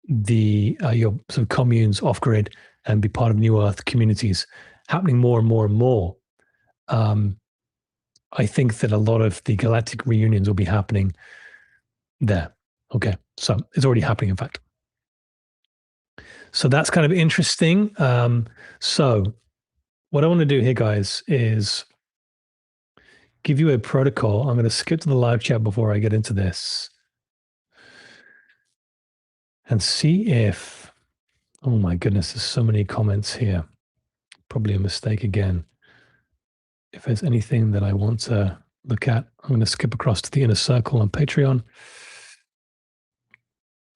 the your sort of communes off grid and be part of New Earth communities, happening more and more and more. I think that a lot of the galactic reunions will be happening there. Okay, so it's already happening, in fact. So that's kind of interesting. So what I want to do here, guys, is give you a protocol. I'm going to skip to the live chat before I get into this and see if, oh my goodness, there's so many comments here. Probably a mistake again. If there's anything that I want to look at, I'm going to skip across to the inner circle on Patreon.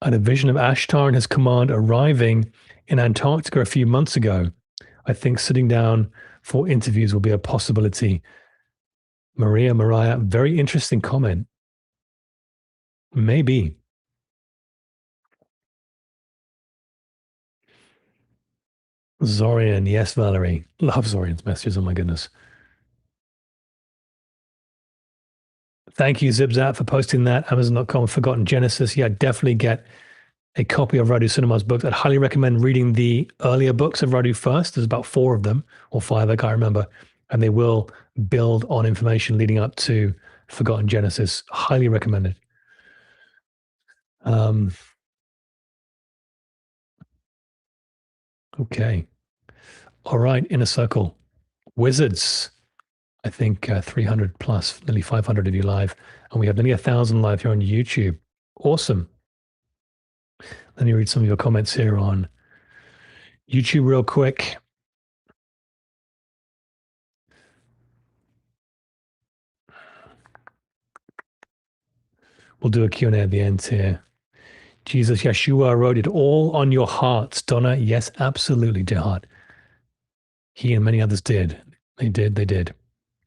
I had a vision of Ashtar and his command arriving in Antarctica a few months ago. I think sitting down for interviews will be a possibility. Mariah, very interesting comment. Maybe. Zorian, yes, Valerie. Love Zorian's messages, oh my goodness. Thank you, Zibzat, for posting that. Amazon.com, Forgotten Genesis. Yeah, definitely get a copy of Radu Cinema's books. I'd highly recommend reading the earlier books of Radu first. There's about 4 of them, or 5, I can't remember. And they will build on information leading up to Forgotten Genesis. Highly recommended. Okay. All right, Inner Circle. Wizards. I think 300 plus, nearly 500 of you live. And we have nearly 1,000 live here on YouTube. Awesome. Let me read some of your comments here on YouTube real quick. We'll do a Q&A at the end here. Jesus, Yeshua wrote it all on your hearts, Donna. Yes, absolutely, dear heart. He and many others did. They did.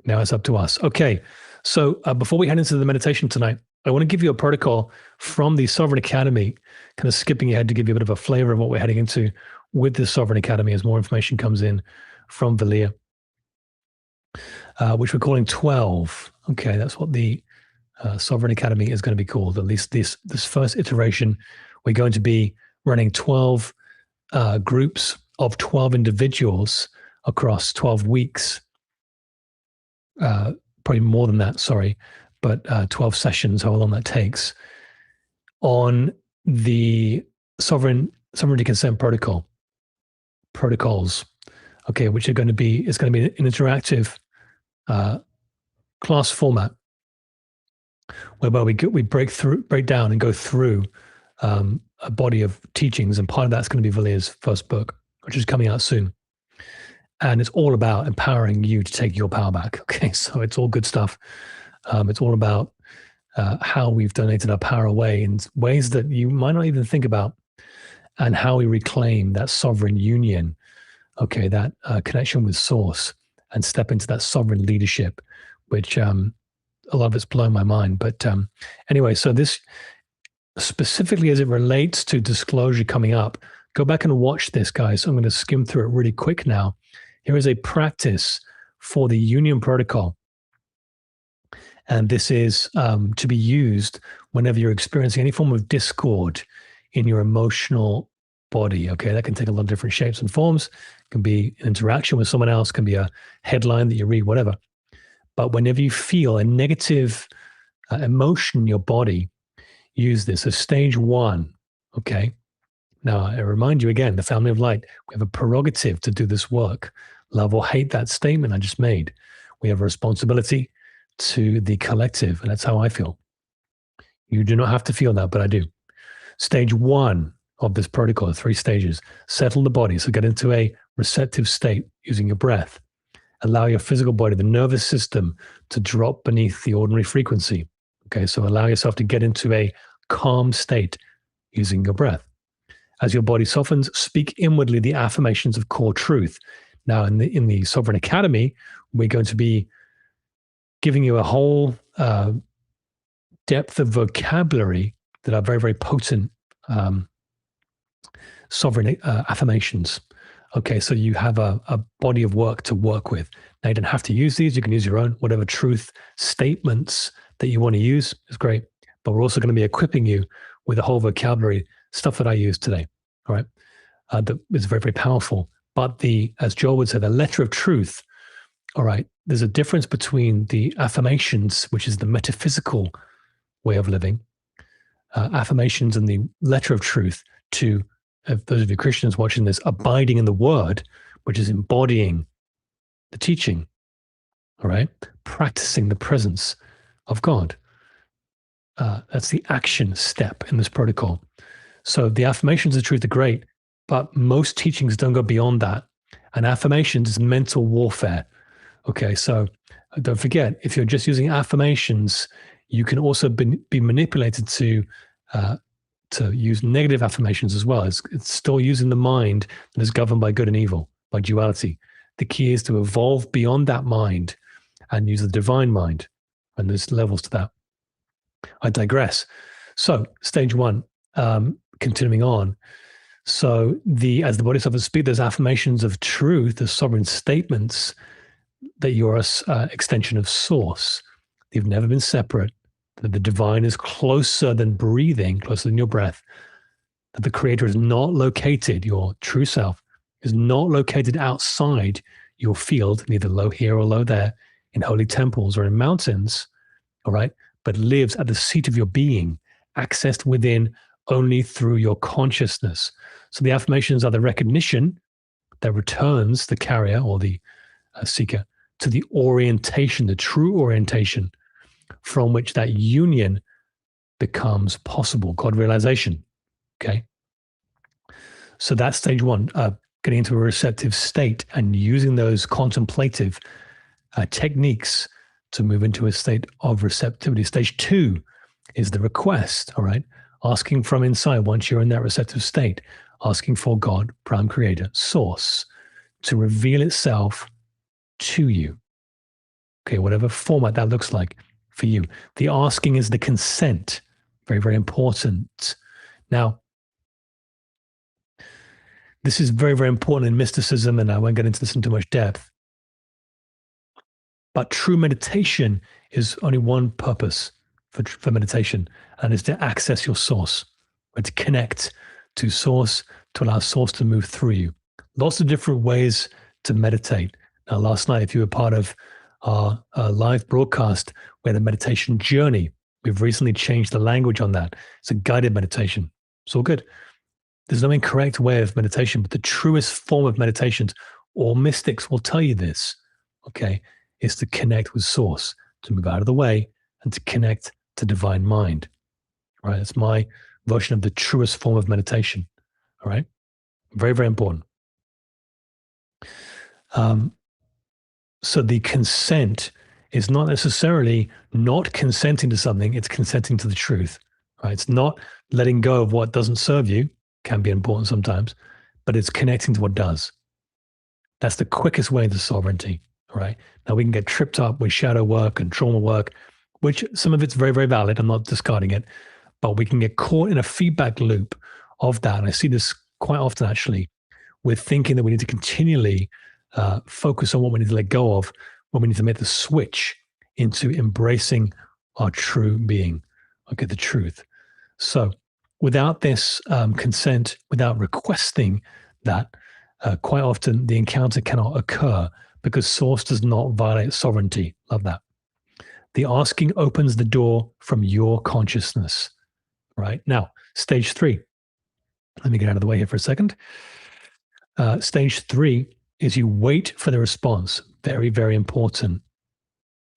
Now it's up to us. Okay, so before we head into the meditation tonight, I want to give you a protocol from the Sovereign Academy, kind of skipping ahead to give you a bit of a flavor of what we're heading into with the Sovereign Academy as more information comes in from Valia, which we're calling 12. Okay, that's what the Sovereign Academy is going to be called. At least this first iteration, we're going to be running 12 groups of 12 individuals across 12 weeks. Probably more than that, sorry, but 12 sessions, how long that takes, on the sovereignty consent protocols, okay, which are going to be, it's going to be an interactive class format whereby we break down and go through a body of teachings, and part of that's going to be Valia's first book, which is coming out soon. And it's all about empowering you to take your power back. Okay, so it's all good stuff. It's all about how we've donated our power away in ways that you might not even think about, and how we reclaim that sovereign union, okay, that connection with Source, and step into that sovereign leadership, which a lot of it's blown my mind. But anyway, so this specifically as it relates to disclosure coming up, go back and watch this, guys. I'm going to skim through it really quick now. Here is a practice for the union protocol. And this is to be used whenever you're experiencing any form of discord in your emotional body. Okay, that can take a lot of different shapes and forms. It can be an interaction with someone else, can be a headline that you read, whatever. But whenever you feel a negative emotion in your body, use this as stage 1. Okay. Now, I remind you again, the family of light, we have a prerogative to do this work. Love or hate that statement I just made. We have a responsibility to the collective, and that's how I feel. You do not have to feel that, but I do. Stage 1 of this protocol, 3 stages. Settle the body, so get into a receptive state using your breath. Allow your physical body, the nervous system, to drop beneath the ordinary frequency. Okay, so allow yourself to get into a calm state using your breath. As your body softens, speak inwardly the affirmations of core truth. Now, in the Sovereign Academy, we're going to be giving you a whole depth of vocabulary that are very, very potent sovereign affirmations. Okay, so you have a body of work to work with. Now, you don't have to use these. You can use your own, whatever truth statements that you want to use is great. But we're also going to be equipping you with a whole vocabulary, stuff that I use today. All right, that is very, very powerful. But as Joel would say, the letter of truth. All right, there's a difference between the affirmations, which is the metaphysical way of living, affirmations, and the letter of truth, to those of you Christians watching this, abiding in the word, which is embodying the teaching. All right, practicing the presence of God. That's the action step in this protocol. So the affirmations of truth are great, but most teachings don't go beyond that. And affirmations is mental warfare. Okay, so don't forget, if you're just using affirmations, you can also be manipulated to use negative affirmations as well. It's still using the mind that is governed by good and evil, by duality. The key is to evolve beyond that mind and use the divine mind. And there's levels to that. I digress. So stage 1, continuing on. So as the Bodhisattvas speak, there's affirmations of truth, the sovereign statements that you're an extension of Source. You've never been separate, that the divine is closer than breathing, closer than your breath, that the creator is not located, your true self is not located outside your field, neither low here or low there, in holy temples or in mountains, all right, but lives at the seat of your being, accessed within only through your consciousness. So the affirmations are the recognition that returns the carrier or the seeker to the orientation, the true orientation from which that union becomes possible, God realization. Okay. So that's stage 1, getting into a receptive state and using those contemplative techniques to move into a state of receptivity. Stage 2 is the request, all right? Asking from inside, once you're in that receptive state, asking for God, Prime Creator, Source, to reveal itself to you. Okay, whatever format that looks like for you. The asking is the consent. Very, very important. Now, This is very, very important in mysticism, and I won't get into this in too much depth. But true meditation is only one purpose for meditation, and is to access your source, or to connect to source, to allow source to move through you. Lots of different ways to meditate. Now, last night, if you were part of our live broadcast, we had a meditation journey. We've recently changed the language on that. It's a guided meditation. It's all good. There's no incorrect way of meditation, but the truest form of meditations, all mystics will tell you this, okay, is to connect with source, to move out of the way and to connect to divine mind, right? It's my version of the truest form of meditation, all right? Very, very important. So the consent is not necessarily not consenting to something, it's consenting to the truth, right? It's not letting go of what doesn't serve you, can be important sometimes, but it's connecting to what does. That's the quickest way to sovereignty, right? Now we can get tripped up with shadow work and trauma work, which some of it's very, very valid. I'm not discarding it, but we can get caught in a feedback loop of that. And I see this quite often actually with thinking that we need to continually focus on what we need to let go of when we need to make the switch into embracing our true being, okay, the truth. So without this consent, without requesting that, quite often the encounter cannot occur because source does not violate sovereignty. Love that. The asking opens the door from your consciousness, right? Now, stage 3. Let me get out of the way here for a second. Stage 3 is you wait for the response. Very, very important.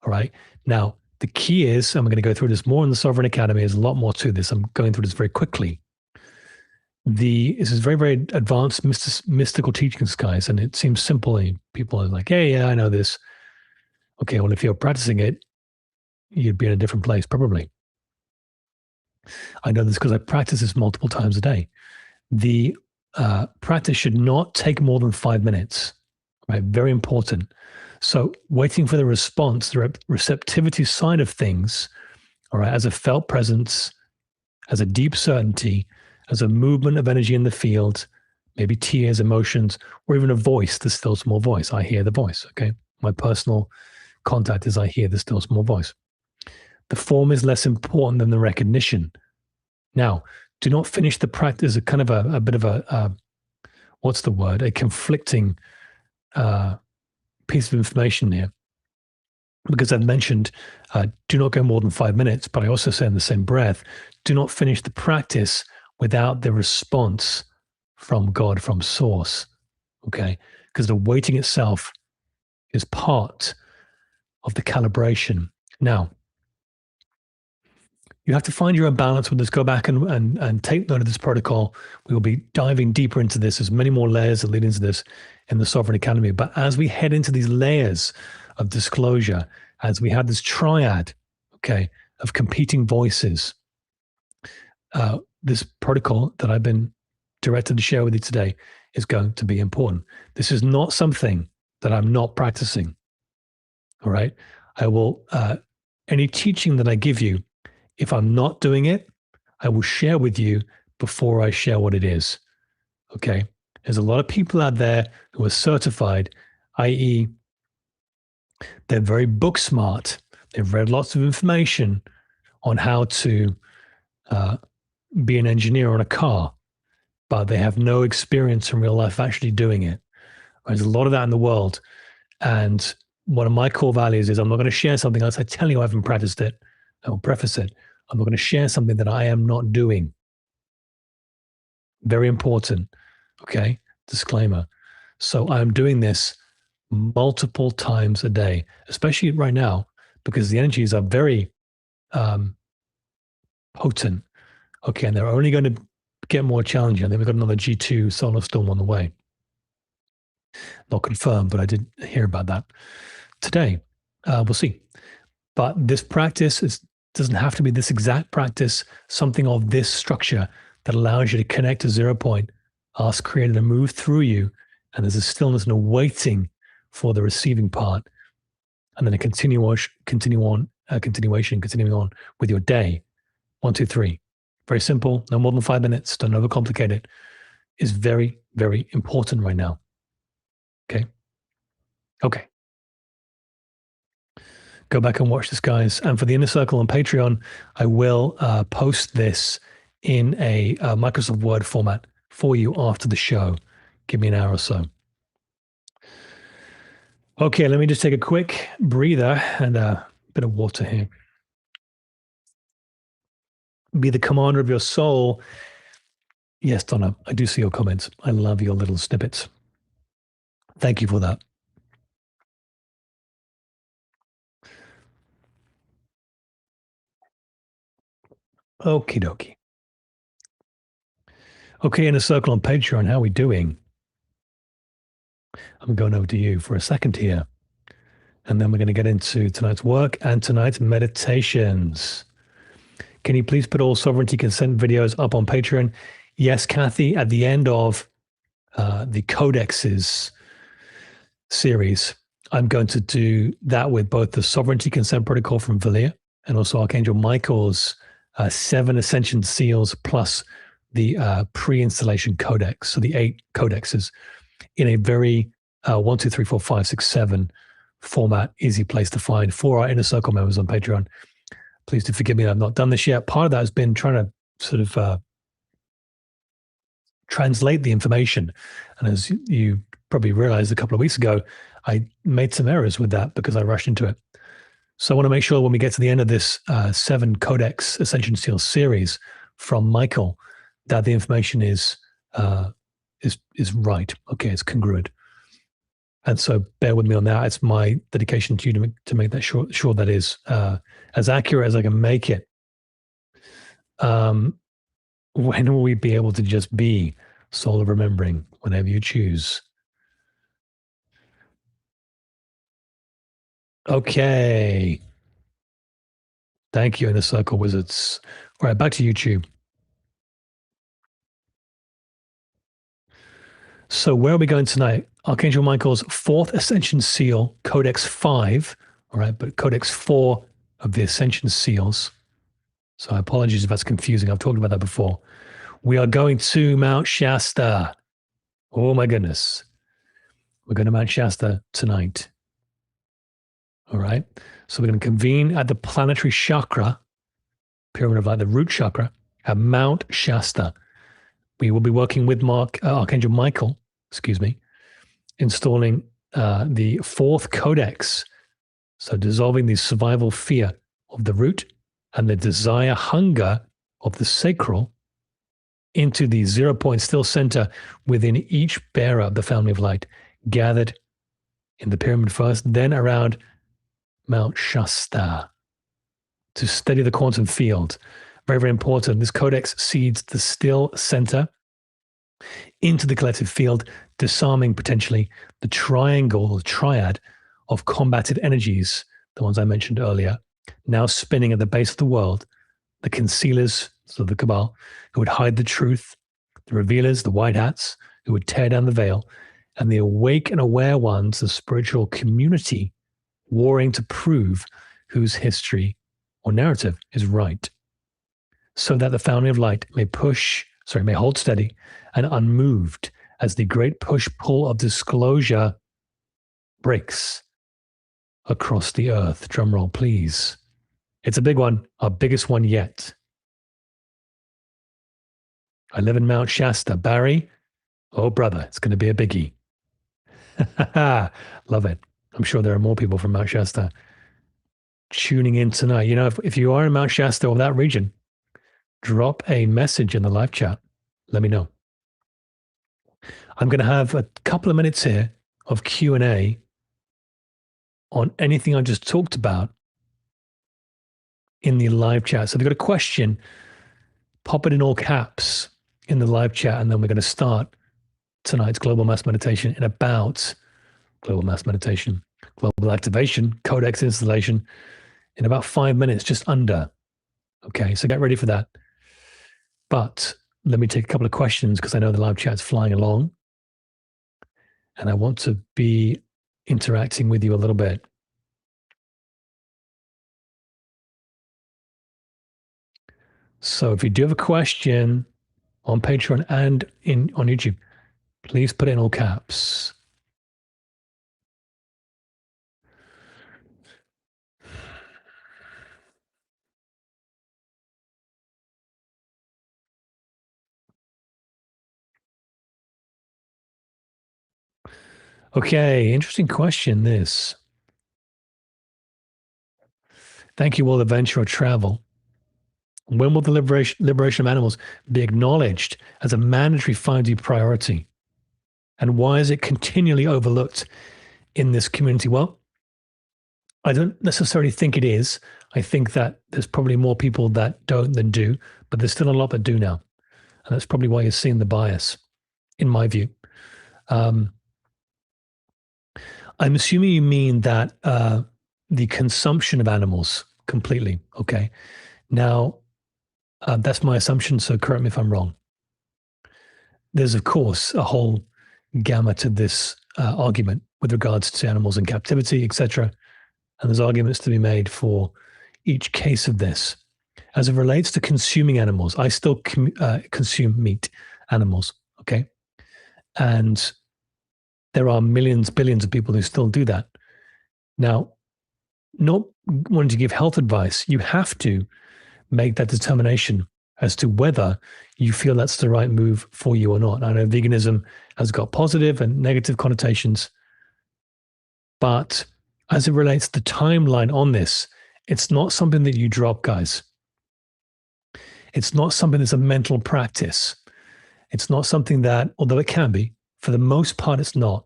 All right. Now, the key is, and we're going to go through this more in the Sovereign Academy, there's a lot more to this. I'm going through this very quickly. This is very, very advanced mystical teachings, guys, and it seems simple. People are like, hey, yeah, I know this. Okay, well, if you're practicing it, you'd be in a different place, probably. I know this because I practice this multiple times a day. The practice should not take more than 5 minutes, right? Very important. So waiting for the response, the receptivity side of things, all right, as a felt presence, as a deep certainty, as a movement of energy in the field, maybe tears, emotions, or even a voice, the still small voice. I hear the voice, okay? My personal contact is I hear the still small voice. The form is less important than the recognition. Now, do not finish the practice, a kind of a bit of a, what's the word? A conflicting piece of information here. Because I've mentioned, do not go more than 5 minutes, but I also say in the same breath, do not finish the practice without the response from God, from source, okay? Because the waiting itself is part of the calibration. Now, you have to find your own balance with this. Go back and take note of this protocol. We will be diving deeper into this. There's many more layers that lead into this in the Sovereign Academy. But as we head into these layers of disclosure, as we have this triad, okay, of competing voices, this protocol that I've been directed to share with you today is going to be important. This is not something that I'm not practicing. All right. I will, any teaching that I give you, if I'm not doing it, I will share with you before I share what it is. Okay. There's a lot of people out there who are certified, i.e., they're very book smart. They've read lots of information on how to be an engineer on a car, but they have no experience in real life actually doing it. There's a lot of that in the world. And one of my core values is I'm not going to share something unless I tell you I haven't practiced it. I will preface it. I'm not going to share something that I am not doing. Very important. Okay. Disclaimer. So I'm doing this multiple times a day, especially right now, because the energies are very potent. Okay. And they're only going to get more challenging. I think we've got another G2 solar storm on the way. Not confirmed, but I did hear about that today. We'll see. But this practice doesn't have to be this exact practice, something of this structure that allows you to connect to 0 point, ask Creator to move through you, and there's a stillness and a waiting for the receiving part, and then a continuation, continuing on with your day. 1, 2, 3. Very simple, no more than 5 minutes, don't overcomplicate it. Is very, very important right now. Okay. Okay. Go back and watch this, guys. And for the Inner Circle on Patreon, I will post this in a Microsoft Word format for you after the show. Give me an hour or so. Okay, let me just take a quick breather and a bit of water here. Be the commander of your soul. Yes, Donna, I do see your comments. I love your little snippets. Thank you for that. Okie dokie. Okay, Inner Circle on Patreon, how are we doing? I'm going over to you for a second here. And then we're going to get into tonight's work and tonight's meditations. Can you please put all sovereignty consent videos up on Patreon? Yes, Kathy, at the end of the Codexes series, I'm going to do that with both the sovereignty consent protocol from Valia and also Archangel Michael's 7 ascension seals plus the pre-installation codex. So the 8 codexes in a very 1, 2, 3, 4, 5, 6, 7 format, easy place to find for our Inner Circle members on Patreon. Please do forgive me that I've not done this yet. Part of that has been trying to sort of translate the information. And as you probably realized a couple of weeks ago, I made some errors with that because I rushed into it. So I want to make sure when we get to the end of this 7 Codex Ascension Seal series from Michael, that the information is right. Okay, it's congruent. And so bear with me on that. It's my dedication to you to make that sure that is as accurate as I can make it. When will we be able to just be soul of remembering whenever you choose? Okay. Thank you, Inner Circle Wizards. All right, back to YouTube. So where are we going tonight? Archangel Michael's 4th Ascension Seal, Codex 5. All right, but Codex 4 of the Ascension Seals. So apologies if that's confusing. I've talked about that before. We are going to Mount Shasta. Oh my goodness. We're going to Mount Shasta tonight. All right. So we're going to convene at the planetary chakra, pyramid of light, the root chakra, at Mount Shasta. We will be working with Archangel Michael, installing the 4th codex. So dissolving the survival fear of the root and the desire hunger of the sacral into the 0 point still center within each bearer of the family of light, gathered in the pyramid first, then around Mount Shasta to steady the quantum field. Very, very important. This codex seeds the still center into the collective field, disarming potentially the triangle, the triad of combative energies, the ones I mentioned earlier, now spinning at the base of the world, the concealers, so the cabal, who would hide the truth, the revealers, the white hats, who would tear down the veil, and the awake and aware ones, the spiritual community, warring to prove whose history or narrative is right, so that the family of light may hold steady and unmoved as the great push-pull of disclosure breaks across the earth. Drumroll, please. It's a big one, our biggest one yet. I live in Mount Shasta. Barry, oh brother, it's going to be a biggie. Love it. I'm sure there are more people from Mount Shasta tuning in tonight. You know, if you are in Mount Shasta or that region, drop a message in the live chat. Let me know. I'm going to have a couple of minutes here of Q&A on anything I just talked about in the live chat. So if you've got a question, pop it in all caps in the live chat, and then we're going to start tonight's global mass meditation in about global mass meditation, global activation, codex installation in about 5 minutes, just under. Okay, so get ready for that. But let me take a couple of questions because I know the live chat's flying along and I want to be interacting with you a little bit. So if you do have a question on Patreon and on YouTube, Please put it in all caps. Okay, interesting question. This. Thank you, World Adventure or Travel. When will the liberation of animals be acknowledged as a mandatory 5D priority? And why is it continually overlooked in this community? Well, I don't necessarily think it is. I think that there's probably more people that don't than do, but there's still a lot that do now. And that's probably why you're seeing the bias, in my view. Um, I'm assuming you mean that the consumption of animals completely. Okay. Now, that's my assumption. So correct me if I'm wrong. There's, of course, a whole gamut of this argument with regards to animals in captivity, etc. And there's arguments to be made for each case of this. As it relates to consuming animals, I still consume meat animals. Okay. And there are millions, billions of people who still do that. Now, not wanting to give health advice, you have to make that determination as to whether you feel that's the right move for you or not. I know veganism has got positive and negative connotations, but as it relates to the timeline on this, it's not something that you drop, guys. It's not something that's a mental practice. It's not something that, although it can be, for the most part, it's not.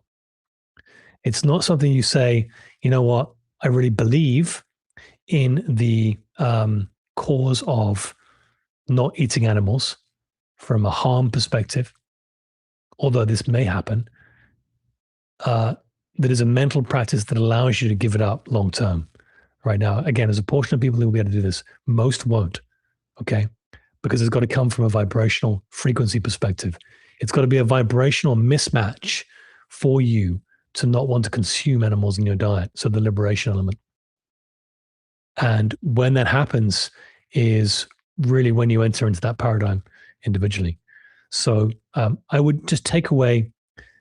It's not something you say, you know what, I really believe in the cause of not eating animals from a harm perspective, although this may happen, that is a mental practice that allows you to give it up long term. Right now, again, there's a portion of people who will be able to do this. Most won't, okay? Because it's got to come from a vibrational frequency perspective. It's got to be a vibrational mismatch for you to not want to consume animals in your diet. So the liberation element. And when that happens is really when you enter into that paradigm individually. So I would just take away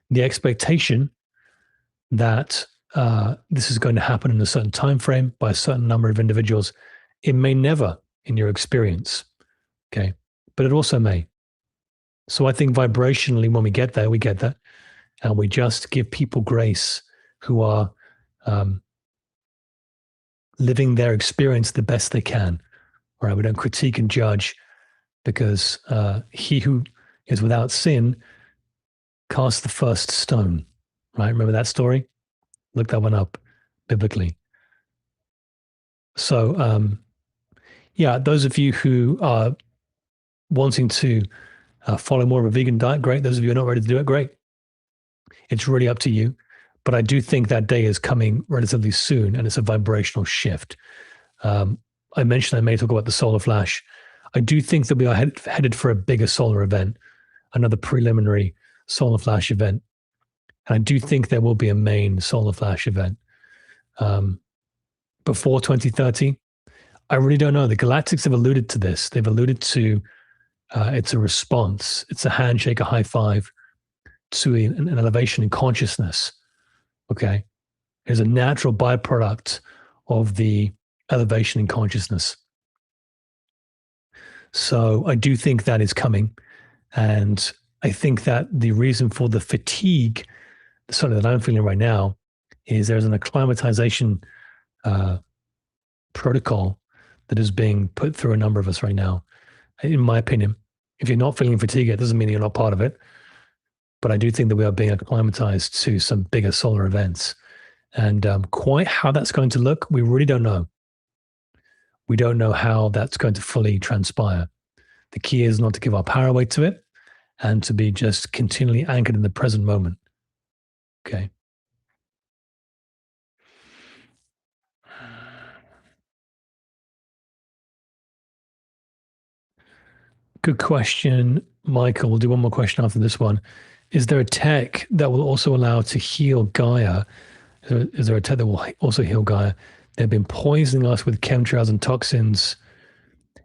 the expectation that this is going to happen in a certain time frame by a certain number of individuals. It may never in your experience, okay? But it also may. So I think vibrationally, when we get there, we get that. And we just give people grace who are living their experience the best they can. Right? We don't critique and judge because he who is without sin cast the first stone. Right? Remember that story? Look that one up biblically. So, yeah, those of you who are wanting to follow more of a vegan diet, great. Those of you who are not ready to do it, great. It's really up to you. But I do think that day is coming relatively soon, and it's a vibrational shift. I mentioned I may talk about the solar flash. I do think that we are headed for a bigger solar event, another preliminary solar flash event. And I do think there will be a main solar flash event before 2030. I really don't know. The Galactics have alluded to this. They've alluded to it's a response. It's a handshake, a high five to an elevation in consciousness. Okay. It's a natural byproduct of the elevation in consciousness. So I do think that is coming. And I think that the reason for the fatigue, something that I'm feeling right now, is there's an acclimatization protocol that is being put through a number of us right now. In my opinion, if you're not feeling fatigue, it doesn't mean you're not part of it. But I do think that we are being acclimatized to some bigger solar events. And quite how that's going to look, we really don't know. We don't know how that's going to fully transpire. The key is not to give our power away to it and to be just continually anchored in the present moment. Okay. Good question, Michael. We'll do one more question after this one. Is there a tech that will also allow to heal Gaia? Is there a tech that will also heal Gaia? They've been poisoning us with chemtrails and toxins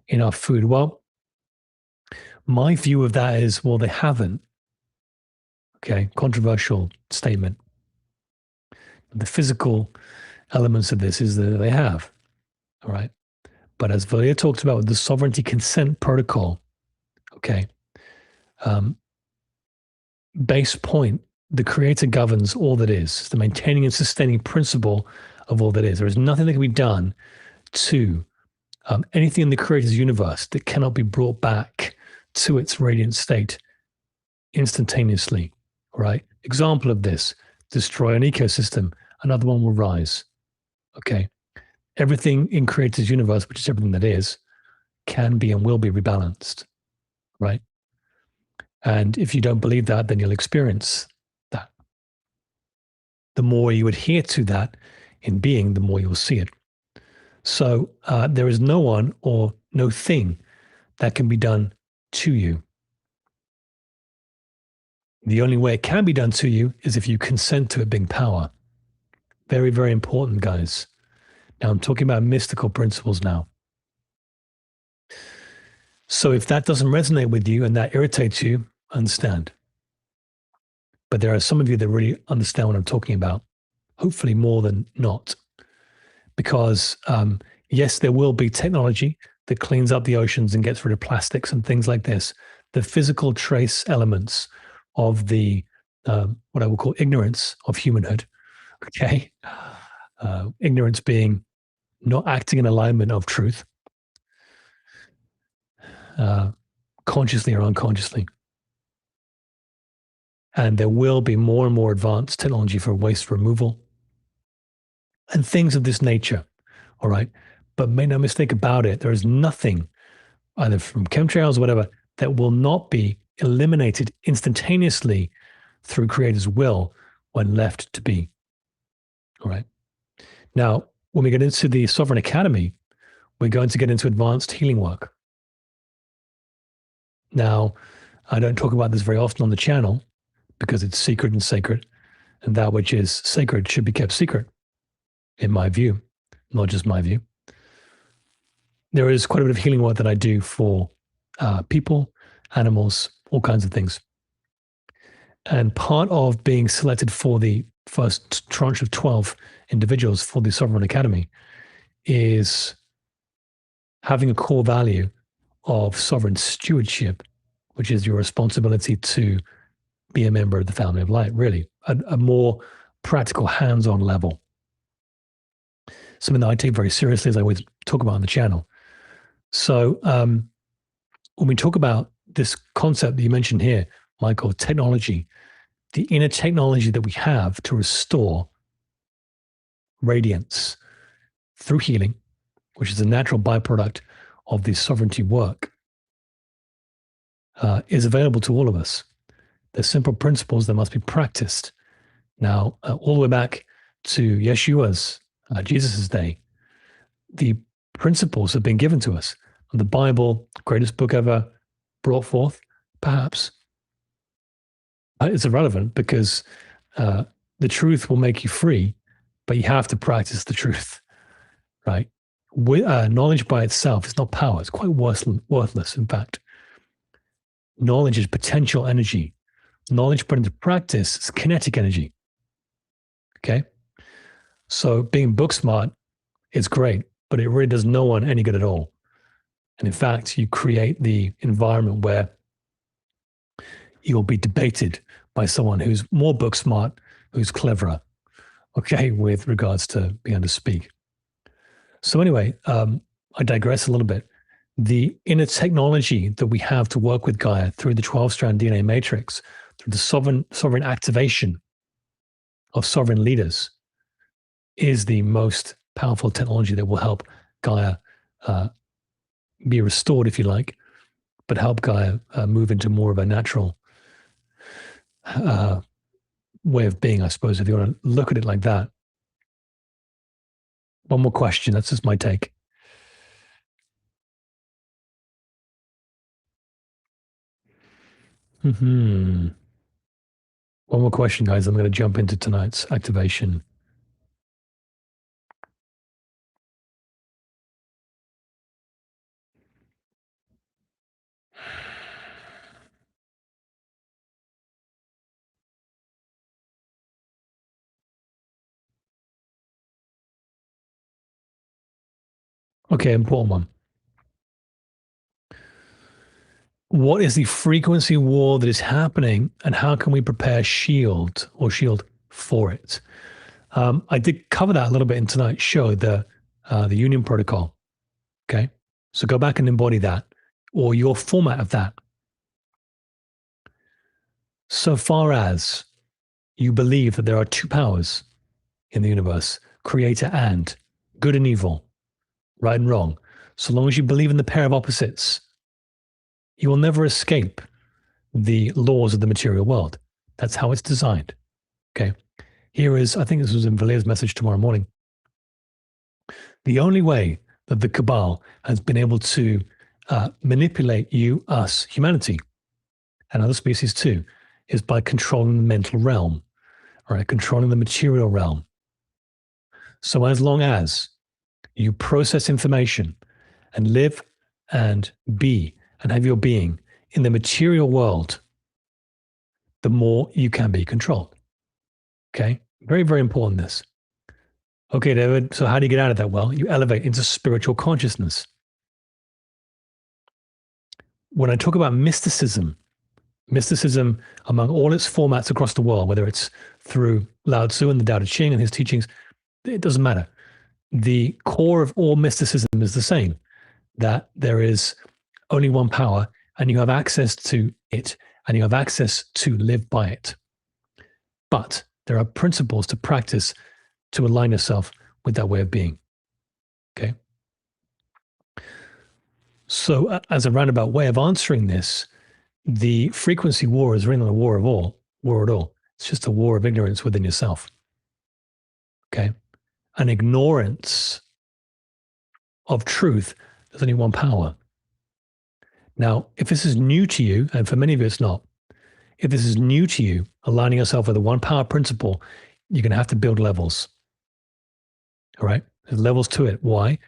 in our food. Well, my view of that is, well, they haven't. Okay, controversial statement. The physical elements of this is that they have, all right. But as Valia talked about with the sovereignty consent protocol, okay, um, base point, the creator governs all that is. It's the maintaining and sustaining principle of all that is. There is nothing that can be done to anything in the creator's universe that cannot be brought back to its radiant state instantaneously. Right? Example of this: destroy an ecosystem, another one will rise. Okay. Everything in creator's universe, which is everything that is, can be and will be rebalanced. Right? And if you don't believe that, then you'll experience that. The more you adhere to that in being, the more you'll see it. So there is no one or no thing that can be done to you. The only way it can be done to you is if you consent to it being power. Very, very important, guys. Now I'm talking about mystical principles now. So if that doesn't resonate with you and that irritates you, understand. But there are some of you that really understand what I'm talking about, hopefully more than not. Because yes, there will be technology that cleans up the oceans and gets rid of plastics and things like this. The physical trace elements of the what I will call ignorance of humanhood. Okay, ignorance being not acting in alignment of truth, uh, consciously or unconsciously. And there will be more and more advanced technology for waste removal and things of this nature. All right. But make no mistake about it, there is nothing, either from chemtrails or whatever, that will not be eliminated instantaneously through creator's will when left to be. All right. Now, when we get into the Sovereign Academy, we're going to get into advanced healing work. Now, I don't talk about this very often on the channel because it's secret and sacred, and that which is sacred should be kept secret, in my view, not just my view. There is quite a bit of healing work that I do for people, animals, all kinds of things. And part of being selected for the first tranche of 12 individuals for the Sovereign Academy is having a core value of sovereign stewardship, which is your responsibility to be a member of the family of light, really, a more practical, hands on level. Something that I take very seriously, as I always talk about on the channel. So, when we talk about this concept that you mentioned here, Michael, technology, the inner technology that we have to restore radiance through healing, which is a natural byproduct of the sovereignty work, is available to all of us. There's simple principles that must be practiced. Now, all the way back to Yeshua's, Jesus' day, the principles have been given to us. The Bible, greatest book ever brought forth, perhaps. It's irrelevant because the truth will make you free, but you have to practice the truth, right? Knowledge by itself is not power. It's quite worthless, in fact. Knowledge is potential energy. Knowledge put into practice is kinetic energy. Okay? So being book smart is great, but it really does no one any good at all. And in fact, you create the environment where you'll be debated by someone who's more book smart, who's cleverer, okay, with regards to being able to speak. So anyway, I digress a little bit. The inner technology that we have to work with Gaia through the 12-strand DNA matrix, through the sovereign activation of sovereign leaders, is the most powerful technology that will help Gaia be restored, if you like, but help Gaia move into more of a natural way of being, I suppose, if you want to look at it like that. One more question. That's just my take. Hmm. One more question, guys. I'm going to jump into tonight's activation. Okay, important one. What is the frequency war that is happening, and how can we prepare shield for it? I did cover that a little bit in tonight's show, the Union Protocol. Okay, so go back and embody that, or your format of that. So far as you believe that there are two powers in the universe, creator and good and evil, right and wrong, so long as you believe in the pair of opposites, you will never escape the laws of the material world. That's how it's designed. Okay. Here is, I think this was in Valier's message tomorrow morning. The only way that the cabal has been able to manipulate you, us, humanity, and other species too, is by controlling the mental realm, all right, controlling the material realm. So as long as you process information and live and be and have your being in the material world, the more you can be controlled. Okay. Very, very important this. Okay, David. So how do you get out of that? Well, you elevate into spiritual consciousness. When I talk about mysticism, mysticism among all its formats across the world, whether it's through Lao Tzu and the Tao Te Ching and his teachings, it doesn't matter. The core of all mysticism is the same, that there is only one power and you have access to it and you have access to live by it. But there are principles to practice to align yourself with that way of being. Okay. So, as a roundabout way of answering this, the frequency war is really not a war at all. It's just a war of ignorance within yourself. Okay. An ignorance of truth, there's only one power. Now, if this is new to you, and for many of you it's not, if this is new to you, aligning yourself with the one power principle, you're going to have to build levels. All right. There's levels to it. Why?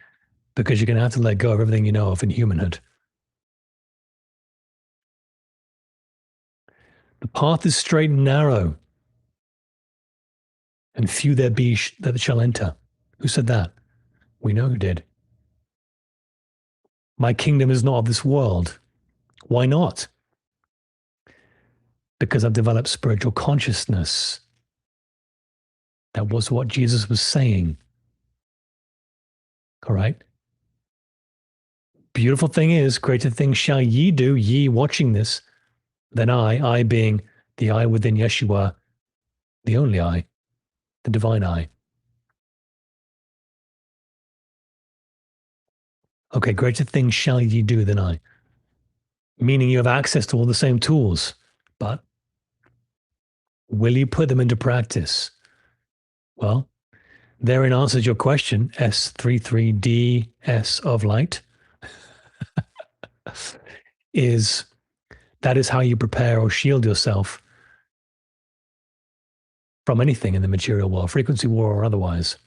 Because you're going to have to let go of everything you know of in humanhood. The path is straight and narrow, and few there be that shall enter. Who said that? We know who did. My kingdom is not of this world. Why not? Because I've developed spiritual consciousness. That was what Jesus was saying. All right. Beautiful thing is, greater things shall ye do, ye watching this, than I being the I within Yeshua, the only I, the divine I. Okay, greater things shall ye do than I. Meaning you have access to all the same tools, but will you put them into practice? Well, therein answers your question, S33DS of light, is that is how you prepare or shield yourself from anything in the material world, frequency war or otherwise.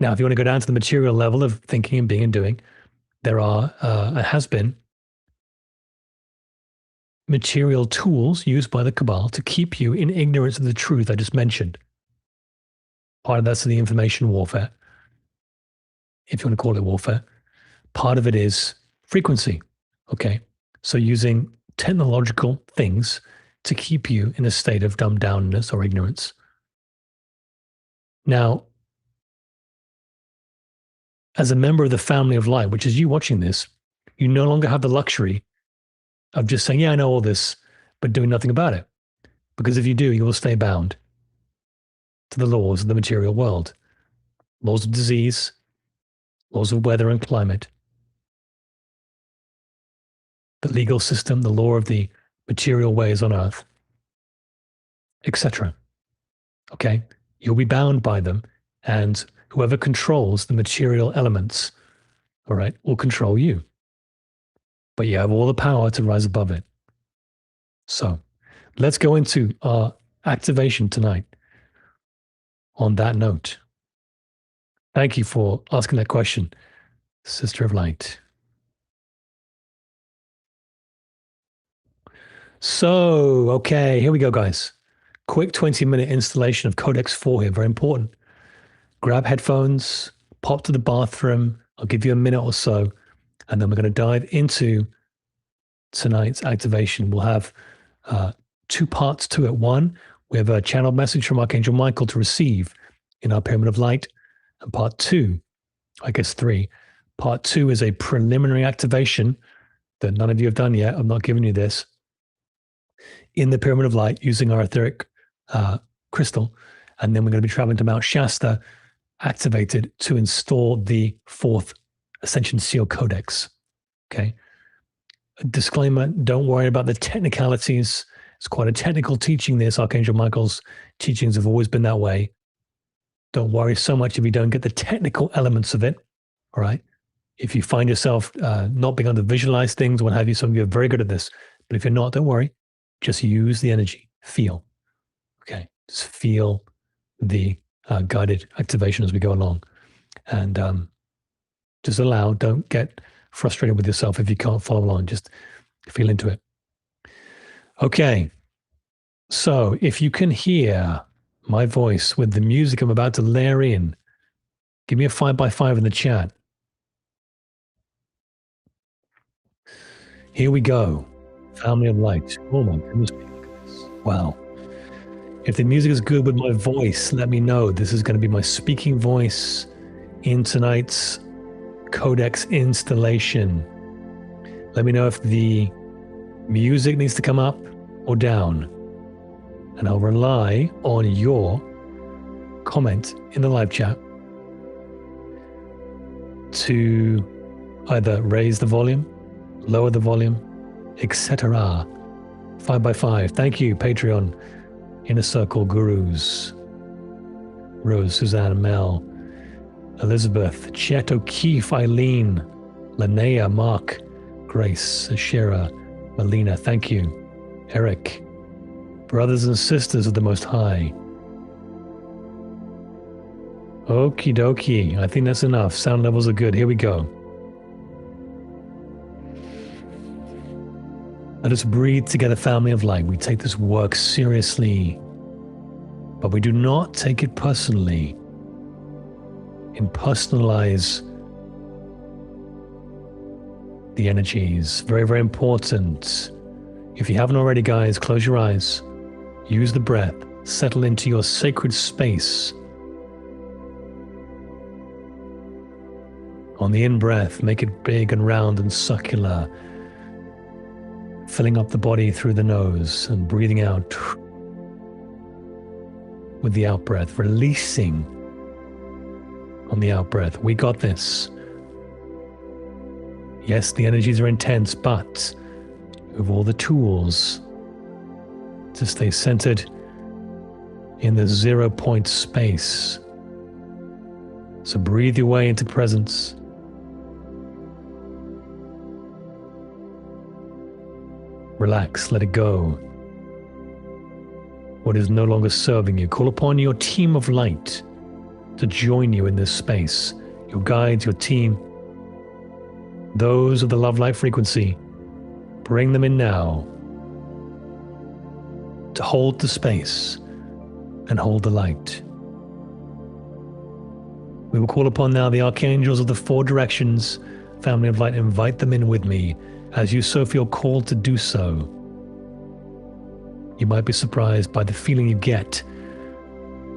Now, if you want to go down to the material level of thinking and being and doing, there has been material tools used by the cabal to keep you in ignorance of the truth I just mentioned. Part of that's the information warfare, if you want to call it warfare. Part of it is frequency. Okay. So using technological things to keep you in a state of dumbed downness or ignorance. Now, as a member of the family of light, which is you watching this, you no longer have the luxury of just saying, yeah, I know all this, but doing nothing about it. Because if you do, you will stay bound to the laws of the material world, laws of disease, laws of weather and climate, the legal system, the law of the material ways on earth, etc. Okay? You'll be bound by them, and whoever controls the material elements, all right, will control you. But you have all the power to rise above it. So let's go into our activation tonight on that note. Thank you for asking that question, Sister of Light. So, okay, here we go, guys. Quick 20-minute installation of Codex 4 here, very important. Grab headphones, pop to the bathroom, I'll give you a minute or so, and then we're going to dive into tonight's activation. We'll have two parts to it. One, we have a channeled message from Archangel Michael to receive in our Pyramid of Light. And part two, I guess three, part two is a preliminary activation that none of you have done yet. I'm not giving you this. In the Pyramid of Light using our etheric crystal. And then we're going to be traveling to Mount Shasta, activated to install the fourth Ascension Seal Codex. Okay. A disclaimer, don't worry about the technicalities. It's quite a technical teaching, this. Archangel Michael's teachings have always been that way. Don't worry so much if you don't get the technical elements of it. All right. If you find yourself not being able to visualize things, what have you, some of you are very good at this. But if you're not, don't worry. Just use the energy. Feel. Okay. Just feel the guided activation as we go along. And just allow, don't get frustrated with yourself if you can't follow along. Just feel into it. Okay. So if you can hear my voice with the music I'm about to layer in, give me a 5x5 in the chat. Here we go. Family of Light. Oh my goodness. Wow. If the music is good with my voice, let me know. This is going to be my speaking voice in tonight's Codex installation. Let me know if the music needs to come up or down. And I'll rely on your comment in the live chat to either raise the volume, lower the volume, etc. 5x5. Thank you, Patreon, Inner Circle Gurus, Rose, Suzanne, Mel, Elizabeth, Chet O'Keefe, Eileen, Linnea, Mark, Grace, Shira, Melina. Thank you, Eric, brothers and sisters of the Most High. Okie dokie. I think that's enough. Sound levels are good. Here we go. Let us breathe together, family of light. We take this work seriously, but we do not take it personally. Impersonalize the energies. Very, very important. If you haven't already, guys, close your eyes. Use the breath. Settle into your sacred space. On the in-breath, make it big and round and circular, filling up the body through the nose and breathing out with the out-breath, releasing on the out-breath. We got this. Yes, the energies are intense, but with all the tools to stay centered in the 0 point space. So breathe your way into presence. Relax, let it go. What is no longer serving you. Call upon your team of light to join you in this space. Your guides, your team, those of the love light frequency. Bring them in now to hold the space and hold the light. We will call upon now the archangels of the four directions. Family of light, invite them in with me as you so feel called to do so. You might be surprised by the feeling you get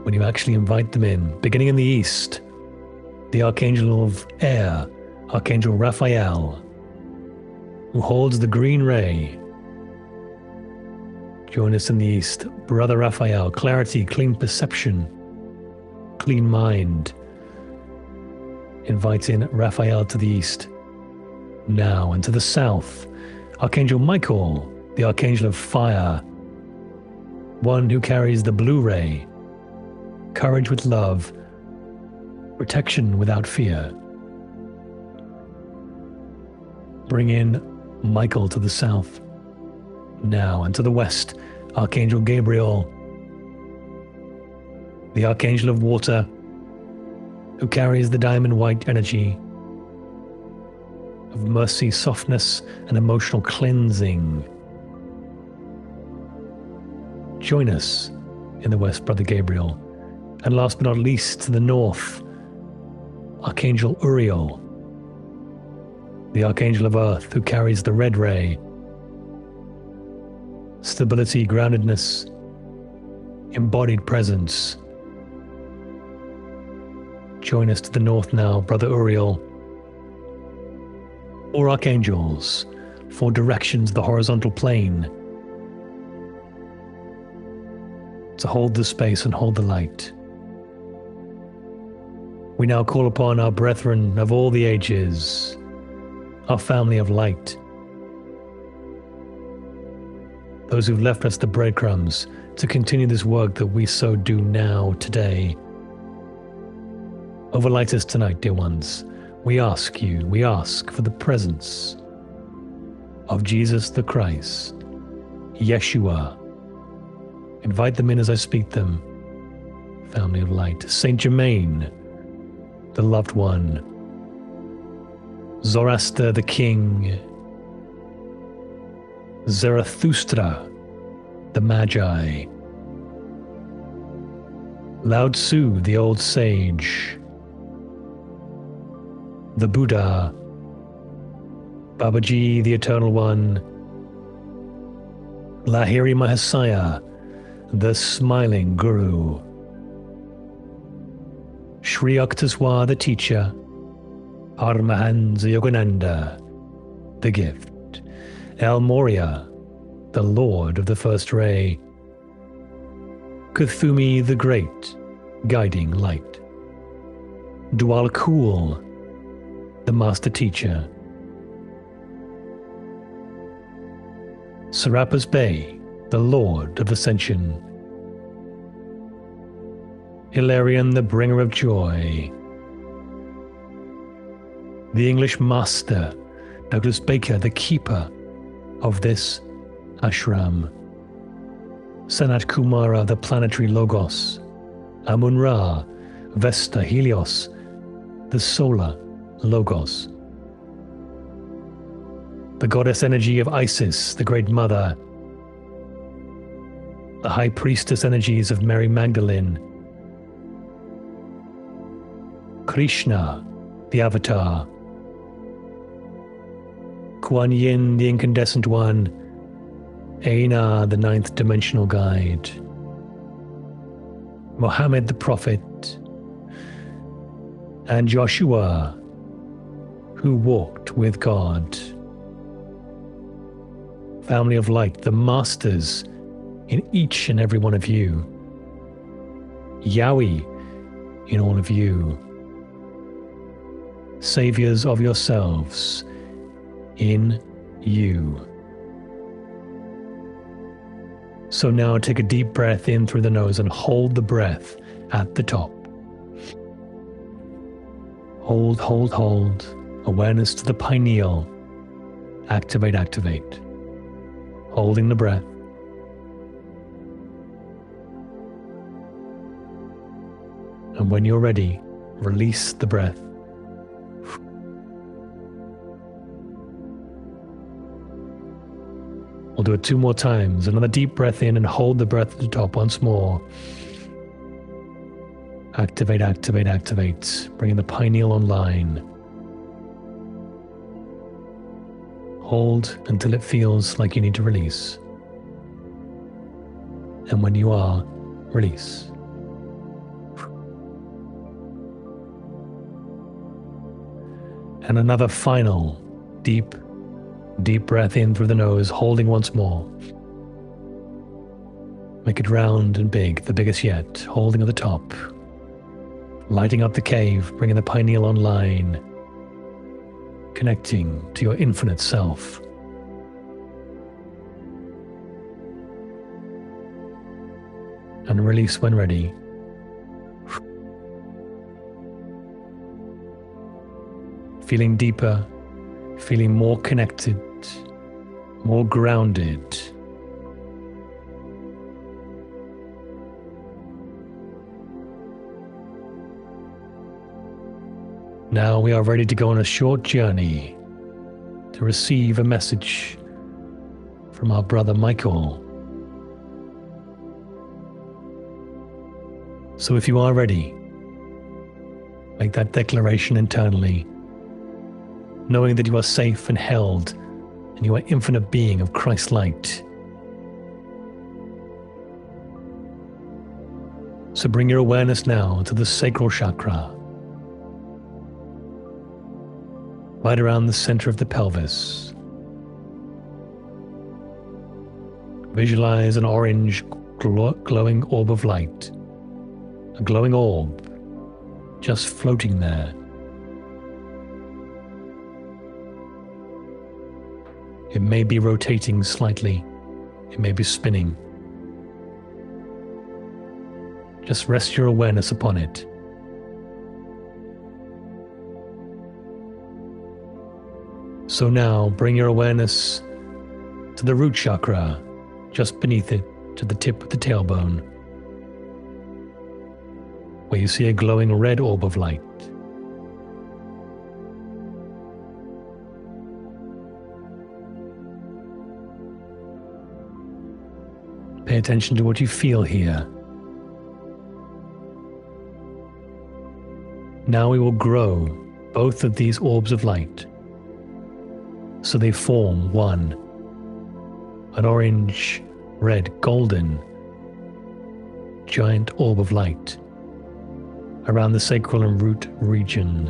when you actually invite them in. Beginning in the east, the archangel of air, Archangel Raphael, who holds the green ray. Join us in the east. Brother Raphael, clarity, clean perception, clean mind. Invite in Raphael to the east now. And to the south, Archangel Michael, the archangel of fire, one who carries the blue ray, courage with love, protection without fear. Bring in Michael to the south now. And to the west, Archangel Gabriel, the archangel of water, who carries the diamond white energy of mercy, softness, and emotional cleansing. Join us in the west, Brother Gabriel. And last but not least, to the north, Archangel Uriel, the Archangel of Earth who carries the red ray. Stability, groundedness, embodied presence. Join us to the north now, Brother Uriel. 4 archangels, 4 directions of the horizontal plane, to hold the space and hold the light. We now call upon our brethren of all the ages, our family of light, those who've left us the breadcrumbs to continue this work that we so do now, today. Overlight us tonight, dear ones. We ask for the presence of Jesus the Christ, Yeshua. Invite them in as I speak them. Family of light. Saint Germain, the loved one. Zoroaster the king. Zarathustra, the magi. Lao Tzu, the old sage. The Buddha, Babaji, the Eternal One, Lahiri Mahasaya, the Smiling Guru, Sri Yukteswar, the Teacher, Paramahansa Yogananda, the Gift, El Moria, the Lord of the First Ray, Kuthumi, the Great, Guiding Light, Dwal Kul, the Master Teacher, Serapis Bey, the Lord of Ascension, Hilarion, the Bringer of Joy, the English Master, Douglas Baker, the Keeper of this ashram, Sanat Kumara, the Planetary Logos, Amun-Ra, Vesta, Helios, the Solar Logos, the goddess energy of Isis, the Great Mother, the high priestess energies of Mary Magdalene, Krishna, the Avatar, Kuan Yin, the Incandescent One, Aina, the Ninth Dimensional Guide, Mohammed the Prophet, and Joshua, who walked with God. Family of light, the masters in each and every one of you. Yahweh in all of you. Saviors of yourselves in you. So now take a deep breath in through the nose and hold the breath at the top. Hold, hold, hold. Awareness to the pineal. Activate, activate. Holding the breath. And when you're ready, release the breath. We'll do it 2 more times. Another deep breath in and hold the breath at the top once more. Activate, activate, activate. Bringing the pineal online. Hold until it feels like you need to release. And when you are, release. And another final deep breath in through the nose, holding once more. Make it round and big, the biggest yet, holding at the top. Lighting up the cave, bringing the pineal online. Connecting to your infinite self. And release when ready. Feeling deeper, feeling more connected, more grounded. Now we are ready to go on a short journey to receive a message from our brother Michael. So if you are ready, make that declaration internally. knowing that you are safe and held, and you are infinite being of Christ light. So bring your awareness now to the sacral chakra, right around the center of the pelvis. Visualize an orange glowing orb of light, a glowing orb just floating there. It may be rotating slightly, it may be spinning. Just rest your awareness upon it. So now bring your awareness to the root chakra, just beneath it, to the tip of the tailbone, where you see a glowing red orb of light. Pay attention to what you feel here. Now we will grow both of these orbs of light so they form one, an orange, red, golden, giant orb of light around the sacral and root region.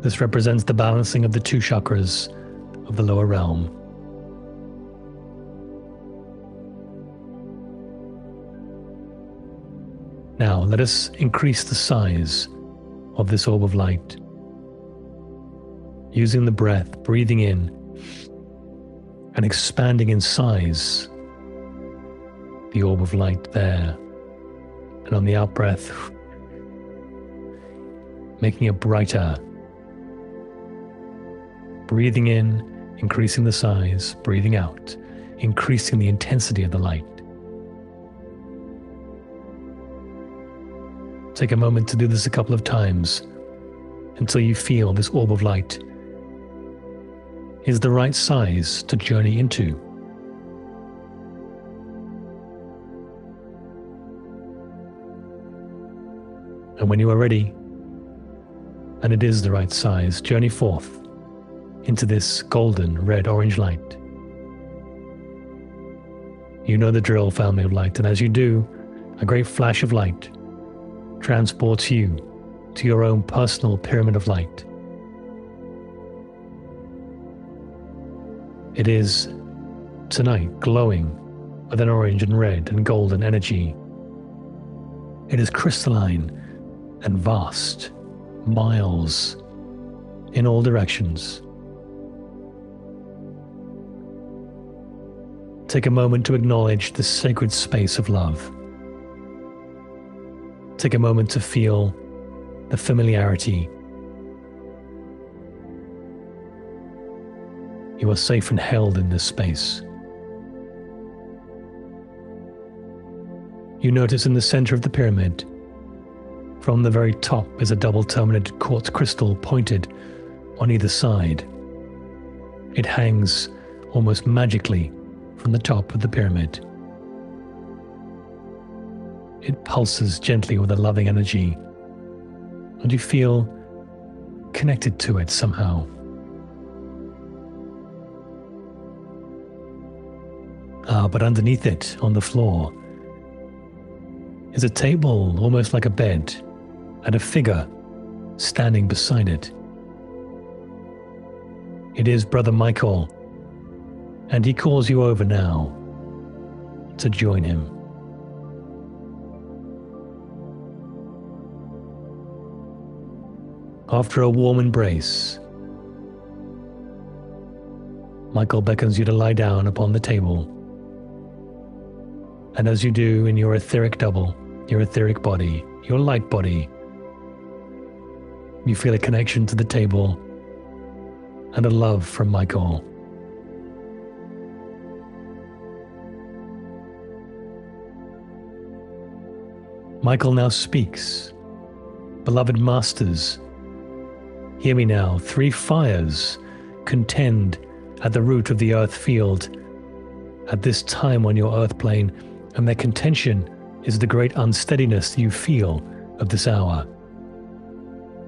This represents the balancing of the two chakras of the lower realm. Now let us increase the size of this orb of light, using the breath, breathing in and expanding in size the orb of light there, and on the out breath making it brighter, breathing in, increasing the size, breathing out, increasing the intensity of the light. Take a moment to do this a couple of times until you feel this orb of light is the right size to journey into. And when you are ready, and it is the right size, journey forth into this golden, red, orange light. You know the drill, family of light, and as you do, a great flash of light transports you to your own personal pyramid of light. It is tonight glowing with an orange and red and golden energy. It is crystalline and vast, miles in all directions. Take a moment to acknowledge this sacred space of love. Take a moment to feel the familiarity. You are safe and held in this space. You notice in the center of the pyramid, from the very top, is a double-terminated quartz crystal pointed on either side. It hangs almost magically from the top of the pyramid. It pulses gently with a loving energy, and you feel connected to it somehow. But underneath it, on the floor, is a table almost like a bed, and a figure standing beside it. It is Brother Michael, and he calls you over now to join him. After a warm embrace, Michael beckons you to lie down upon the table. And as you do in your etheric double, your etheric body, your light body, you feel a connection to the table and a love from Michael. Michael now speaks. Beloved masters, hear me now. 3 fires contend at the root of the earth field at this time on your earth plane, and their contention is the great unsteadiness you feel of this hour.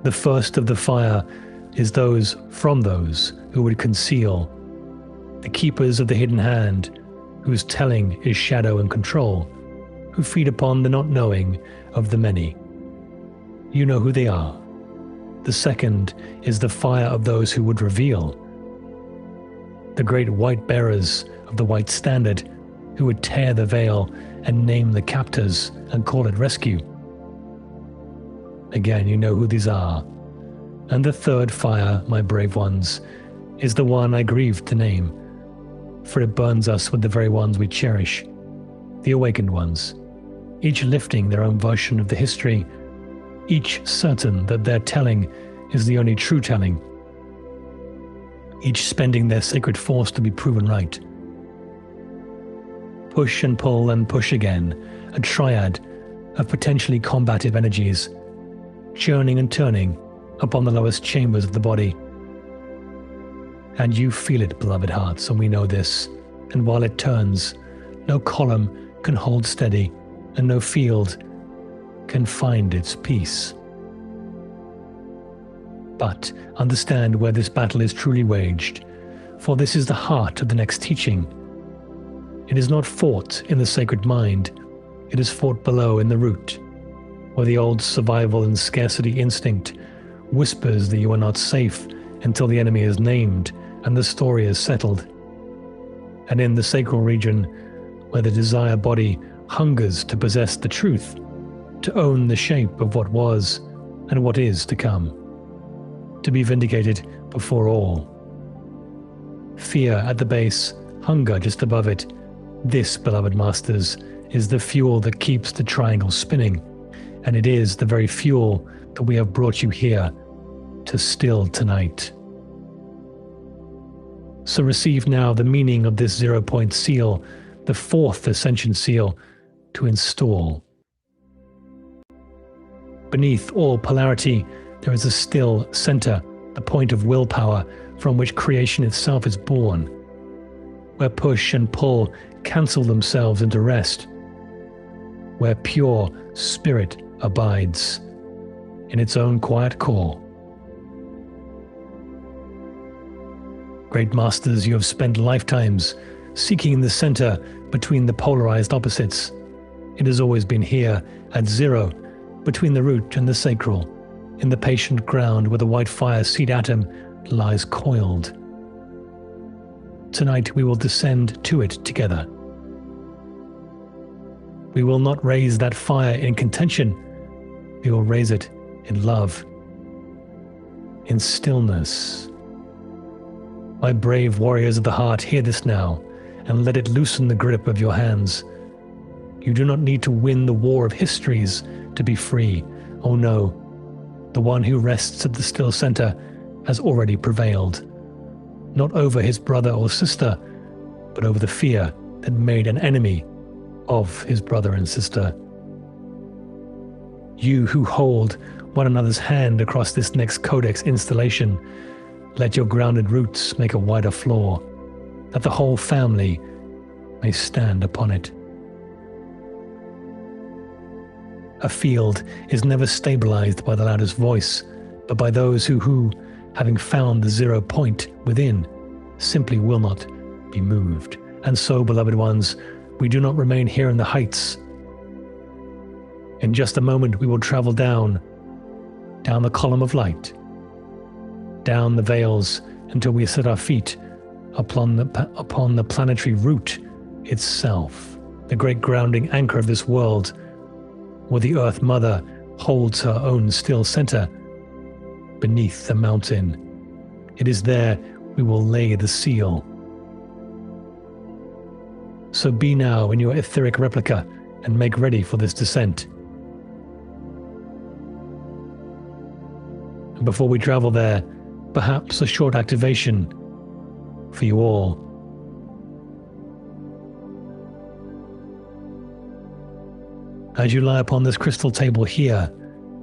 The first of the fire is those from those who would conceal, the keepers of the hidden hand, whose telling is shadow and control, who feed upon the not knowing of the many. You know who they are. The second is the fire of those who would reveal, the great white bearers of the white standard, who would tear the veil and name the captors and call it rescue. Again, you know who these are. And the third fire, my brave ones, is the one I grieve to name, for it burns us with the very ones we cherish, the awakened ones, each lifting their own version of the history, each certain that their telling is the only true telling, each spending their sacred force to be proven right. Push and pull and push again, a triad of potentially combative energies, churning and turning upon the lowest chambers of the body. And you feel it, beloved hearts, and we know this. And while it turns, no column can hold steady, and no field can find its peace. But understand where this battle is truly waged, for this is the heart of the next teaching. It is not fought in the sacred mind, it is fought below in the root, where the old survival and scarcity instinct whispers that you are not safe until the enemy is named and the story is settled. And in the sacral region, where the desire body hungers to possess the truth, to own the shape of what was and what is to come, to be vindicated before all. Fear at the base, hunger just above it. This, beloved masters, is the fuel that keeps the triangle spinning, and it is the very fuel that we have brought you here to still tonight. So receive now the meaning of this 0-point seal, the fourth ascension seal, to install. Beneath all polarity, there is a still center, the point of willpower from which creation itself is born, where push and pull cancel themselves into rest, where pure spirit abides in its own quiet core. Great masters, you have spent lifetimes seeking the center between the polarized opposites. It has always been here, at zero, between the root and the sacral, in the patient ground where the white fire seed atom lies coiled. Tonight we will descend to it together. We will not raise that fire in contention. We will raise it in love, in stillness. My brave warriors of the heart, hear this now, and let it loosen the grip of your hands. You do not need to win the war of histories to be free. Oh no, the one who rests at the still center has already prevailed. Not over his brother or sister, but over the fear that made an enemy of his brother and sister. You who hold one another's hand across this next codex installation, let your grounded roots make a wider floor, that the whole family may stand upon it. A field is never stabilized by the loudest voice, but by those who, having found the 0 point within, simply will not be moved. And so, beloved ones, we do not remain here in the heights. In just a moment, we will travel down the column of light, down the veils until we set our feet upon the planetary root itself, the great grounding anchor of this world, where the Earth Mother holds her own still center beneath the mountain. It is there we will lay the seal. So be now in your etheric replica and make ready for this descent. And before we travel there, perhaps a short activation for you all. As you lie upon this crystal table here,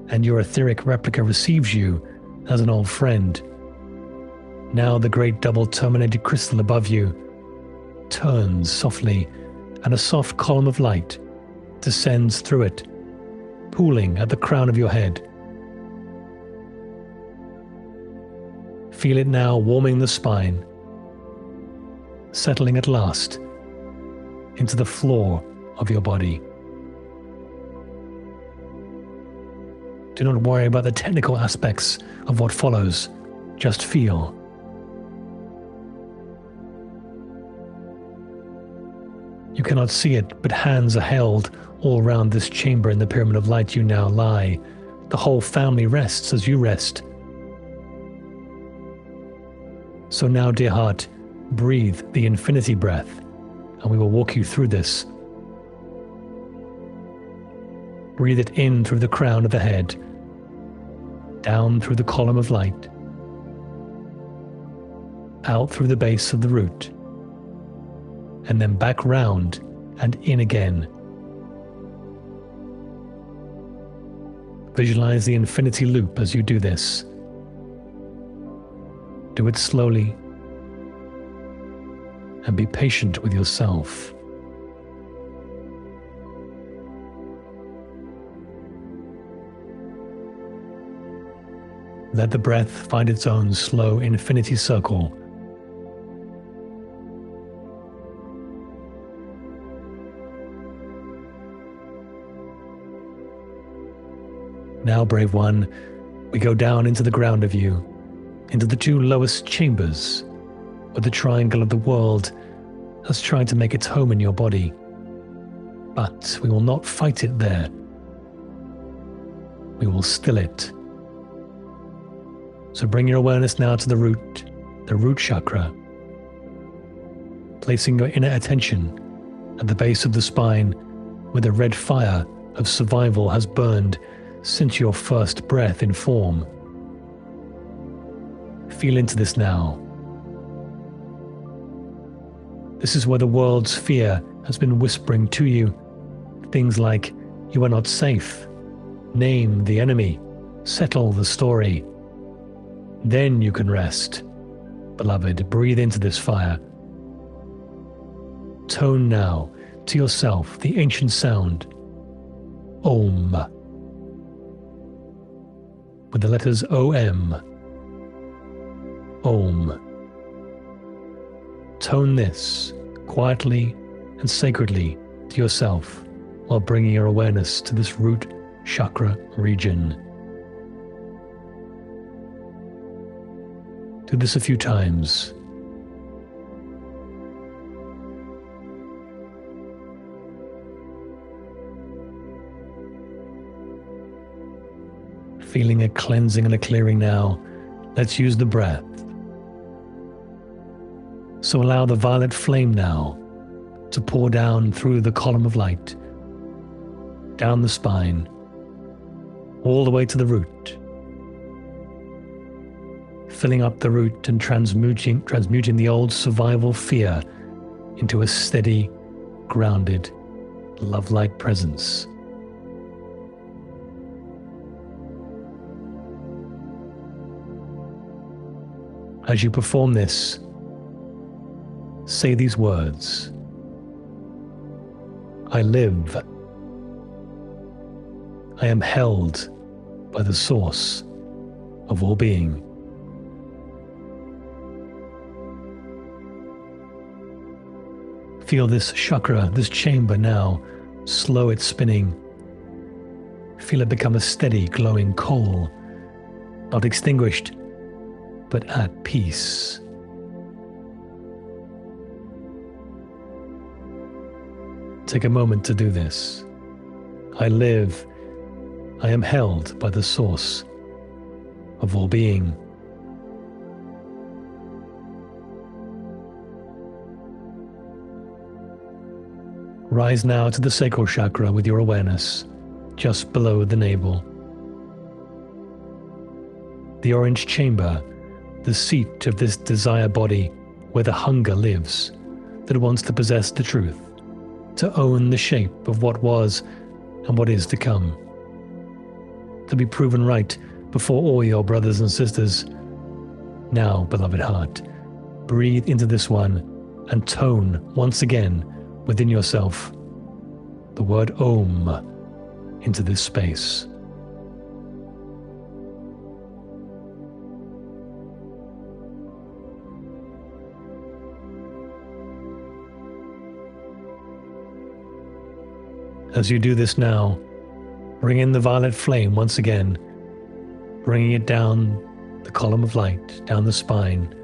and your etheric replica receives you as an old friend, now the great double-terminated crystal above you turns softly, and a soft column of light descends through it pooling at the crown of your head. Feel it now warming the spine, settling at last into the floor of your body. Do not worry about the technical aspects of what follows. Just feel. You cannot see it, but hands are held all around this chamber in the pyramid of light you now lie. The whole family rests as you rest. So now, dear heart, breathe the infinity breath, and we will walk you through this. Breathe it in through the crown of the head, down through the column of light, out through the base of the root, and then back round and in again. Visualize the infinity loop as you do this. Do it slowly, and be patient with yourself. Let the breath find its own slow infinity circle. Now, brave one, we go down into the ground of you, into the two lowest chambers, where the triangle of the world has tried to make its home in your body. But we will not fight it there. We will still it. So bring your awareness now to the root chakra, placing your inner attention at the base of the spine where the red fire of survival has burned since your first breath in form. Feel into this now. This is where the world's fear has been whispering to you things like, you are not safe, name the enemy, settle the story. Then you can rest. Beloved, breathe into this fire. Tone now to yourself the ancient sound, Om, with the letters O-M. Om. Tone this quietly and sacredly to yourself while bringing your awareness to this root chakra region. Do this a few times. Feeling a cleansing and a clearing now, let's use the breath. So allow the violet flame now to pour down through the column of light, down the spine, all the way to the root, filling up the root and transmuting the old survival fear into a steady, grounded, love-light presence. As you perform this, say these words: I live. I am held by the source of all being. Feel this chakra, this chamber now, slow its spinning. Feel it become a steady, glowing coal, not extinguished, but at peace. Take a moment to do this. I live. I am held by the source of all being. Rise now to the sacral chakra with your awareness, just below the navel. The orange chamber, the seat of this desire body where the hunger lives, that wants to possess the truth, to own the shape of what was and what is to come, to be proven right before all your brothers and sisters. Now, beloved heart, breathe into this one and tone once again within yourself the word Om. into this space. As you do this now, bring in the violet flame once again, bringing it down the column of light, down the spine,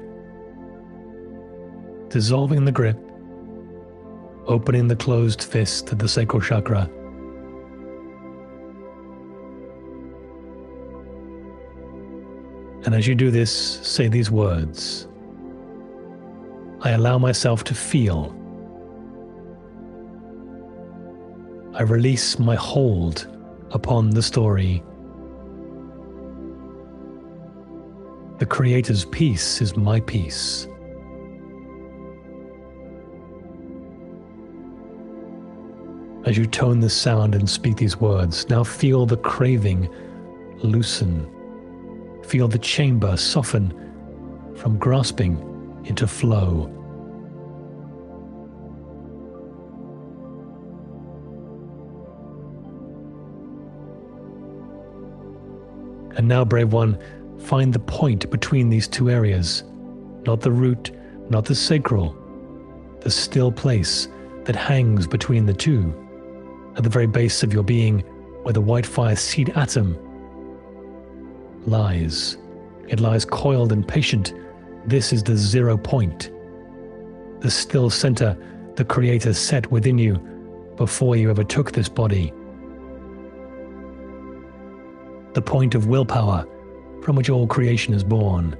dissolving the grip, opening the closed fist to the sacral chakra. And as you do this, say these words: I allow myself to feel. I release my hold upon the story. The Creator's peace is my peace. As you tone this sound and speak these words, now feel the craving loosen. Feel the chamber soften from grasping into flow. And now, brave one, find the point between these two areas, not the root, not the sacral, the still place that hangs between the two, at the very base of your being, where the white fire seed atom lies. It lies coiled and patient. This is the 0 point, the still center the Creator set within you before you ever took this body. The point of willpower from which all creation is born,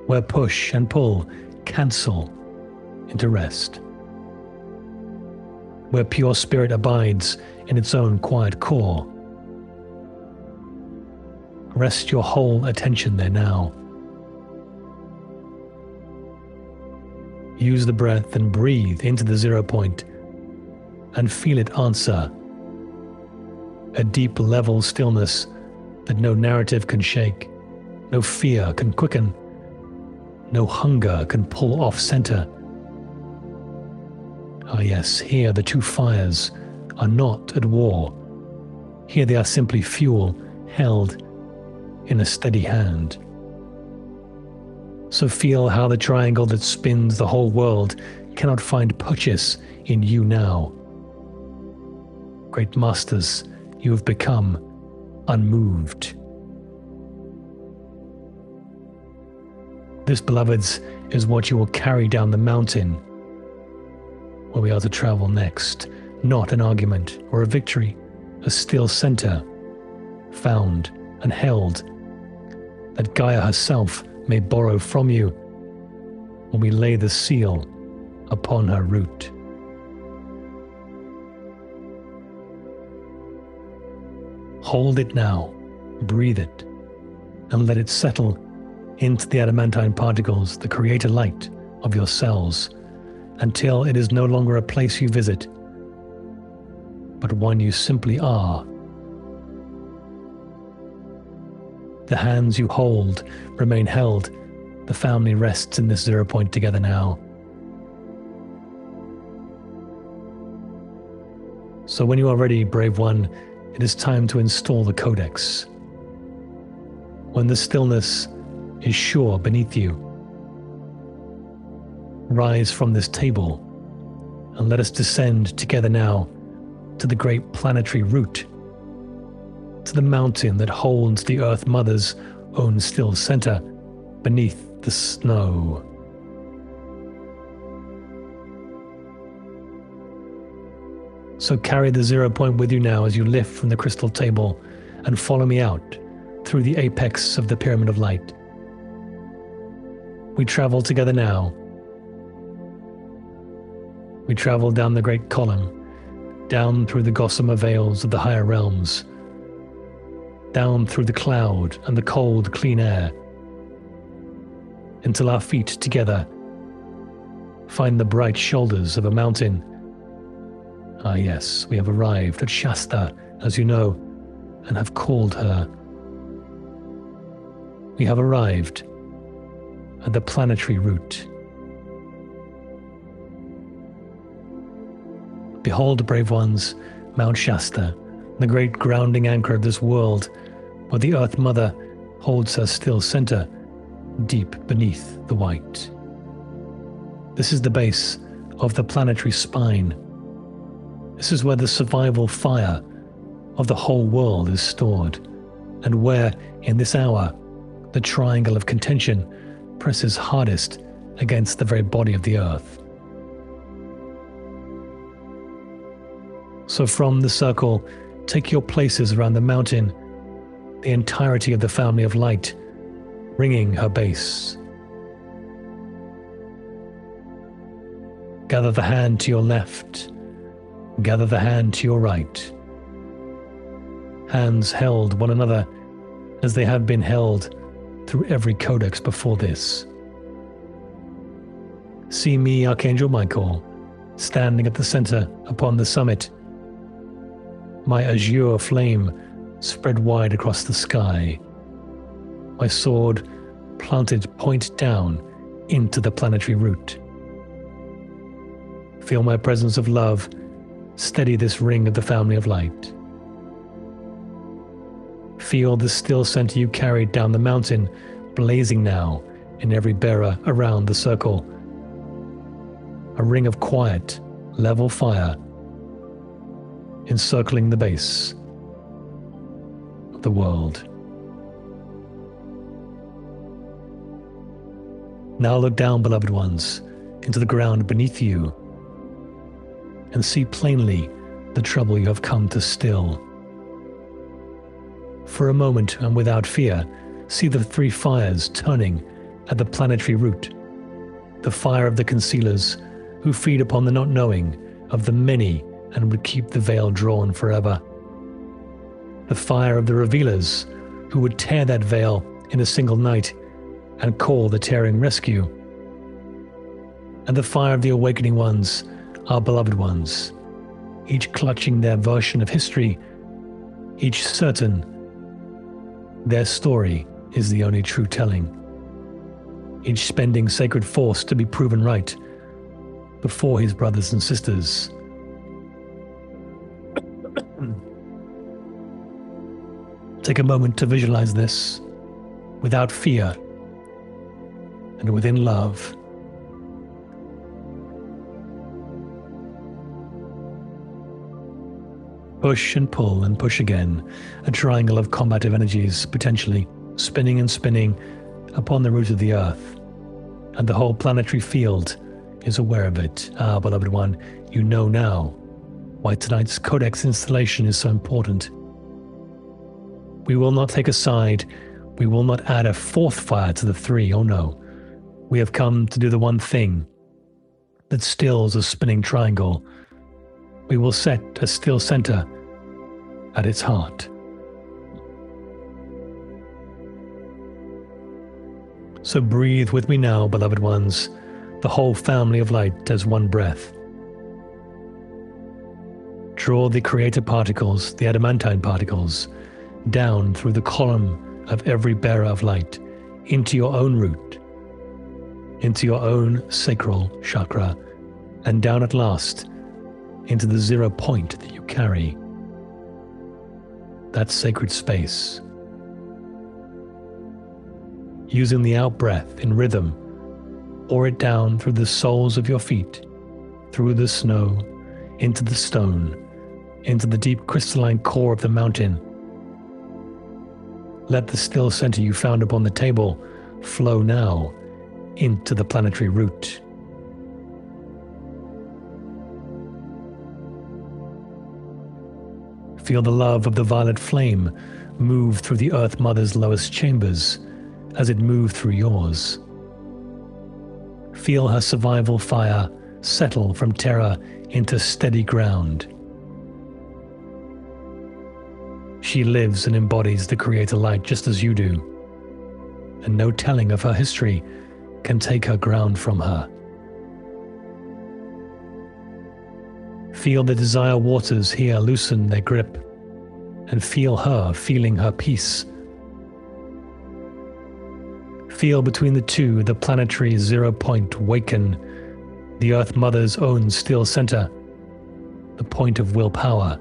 where push and pull cancel into rest, where pure spirit abides in its own quiet core. Rest your whole attention there now. Use the breath and breathe into the 0 point and feel it answer. A deep level stillness that no narrative can shake, no fear can quicken, no hunger can pull off center. Ah yes, here the two fires are not at war. Here they are simply fuel held in a steady hand. So feel how the triangle that spins the whole world cannot find purchase in you now. Great masters, you have become unmoved. This, beloveds, is what you will carry down the mountain where we are to travel next. Not an argument or a victory, a still center, found and held, that Gaia herself may borrow from you when we lay the seal upon her root. Hold it now, breathe it, and let it settle into the adamantine particles, the Creator light of your cells, until it is no longer a place you visit, but one you simply are. The hands you hold remain held. The family rests in this 0 point together now. So when you are ready, brave one, it is time to install the codex. When the stillness is sure beneath you, rise from this table and let us descend together now to the great planetary root, to the mountain that holds the Earth Mother's own still center beneath the snow. So carry the 0 point with you now as you lift from the crystal table and follow me out through the apex of the pyramid of light. We travel together now. We travel down the great column, down through the gossamer veils of the higher realms, down through the cloud and the cold, clean air, until our feet together find the bright shoulders of a mountain. Ah yes, we have arrived at Shasta, as you know, and have called her. We have arrived at the planetary root. Behold, brave ones, Mount Shasta, the great grounding anchor of this world, where the Earth Mother holds her still center deep beneath the white. This is the base of the planetary spine. This is where the survival fire of the whole world is stored, and where, in this hour, the triangle of contention presses hardest against the very body of the Earth. So from the circle, take your places around the mountain, the entirety of the family of light, ringing her base. Gather the hand to your left, gather the hand to your right. Hands held one another as they have been held through every codex before this. See me, Archangel Michael, standing at the center upon the summit. My azure flame spread wide across the sky. My sword planted point down into the planetary root. Feel my presence of love steady this ring of the family of light. Feel the still center you carried down the mountain, blazing now in every bearer around the circle. A ring of quiet, level fire encircling the base of the world. Now look down, beloved ones, into the ground beneath you, and see plainly the trouble you have come to still. For a moment, and without fear, see the three fires turning at the planetary root. The fire of the concealers, who feed upon the not knowing of the many and would keep the veil drawn forever. The fire of the revealers, who would tear that veil in a single night and call the tearing rescue. And the fire of the awakening ones, our beloved ones, each clutching their version of history, each certain their story is the only true telling, each spending sacred force to be proven right before his brothers and sisters. Take a moment to visualize this without fear and within love. Push and pull and push again, a triangle of combative energies potentially spinning and spinning upon the root of the earth, and the whole planetary field is aware of it. Ah, beloved one, you know now why tonight's codex installation is so important. We will not take a side. We will not add a fourth fire to the three. Oh no. We have come to do the one thing that stills a spinning triangle. We will set a still center at its heart. So breathe with me now, beloved ones, the whole family of light as one breath. Draw the creator particles, the adamantine particles, down through the column of every bearer of light, into your own root, into your own sacral chakra, and down at last into the 0 point that you carry, that sacred space. Using the out-breath in rhythm, pour it down through the soles of your feet, through the snow, into the stone, into the deep crystalline core of the mountain. Let the still center you found upon the table flow now into the planetary root. Feel the love of the violet flame move through the Earth Mother's lowest chambers as it moved through yours. Feel her survival fire settle from terror into steady ground. She lives and embodies the Creator light just as you do, and no telling of her history can take her ground from her. Feel the desire waters here loosen their grip, and feel her feeling her peace. Feel between the two the planetary 0 point waken, the Earth Mother's own still center, the point of willpower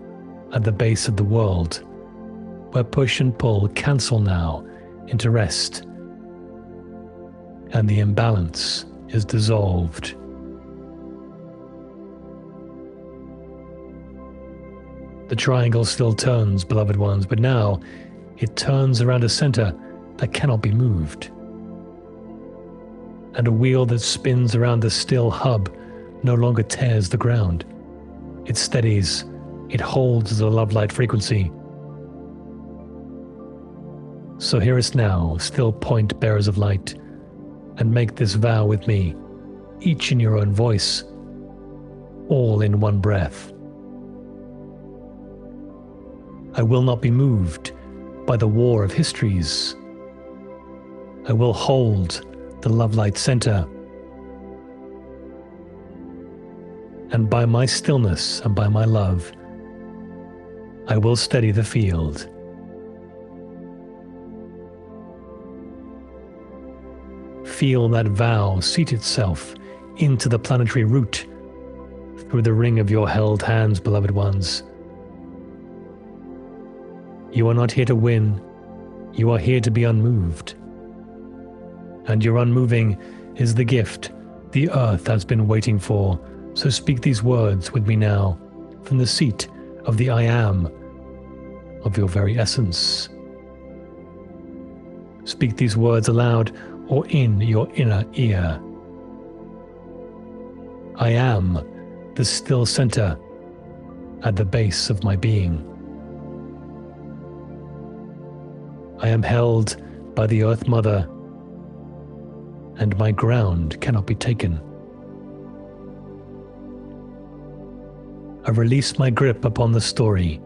at the base of the world, where push and pull cancel now into rest, and the imbalance is dissolved. The triangle still turns, beloved ones, but now it turns around a center that cannot be moved. And a wheel that spins around the still hub no longer tears the ground. It steadies, it holds the love light frequency. So hear us now, still point bearers of light, and make this vow with me, each in your own voice, all in one breath. I will not be moved by the war of histories. I will hold the love light center, and by my stillness and by my love, I will steady the field. Feel that vow seat itself into the planetary root through the ring of your held hands, beloved ones. You are not here to win, you are here to be unmoved. And your unmoving is the gift the earth has been waiting for. So speak these words with me now, from the seat of the I am, of your very essence. Speak these words aloud or in your inner ear. I am the still center at the base of my being. I am held by the Earth Mother, and my ground cannot be taken. I release my grip upon the story.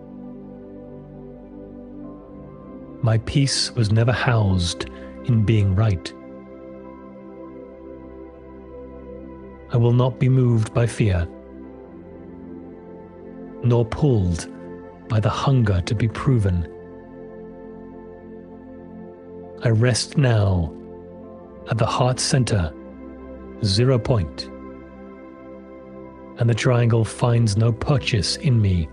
My peace was never housed in being right. I will not be moved by fear, nor pulled by the hunger to be proven. I rest now at the heart center, 0 point, and the triangle finds no purchase in me.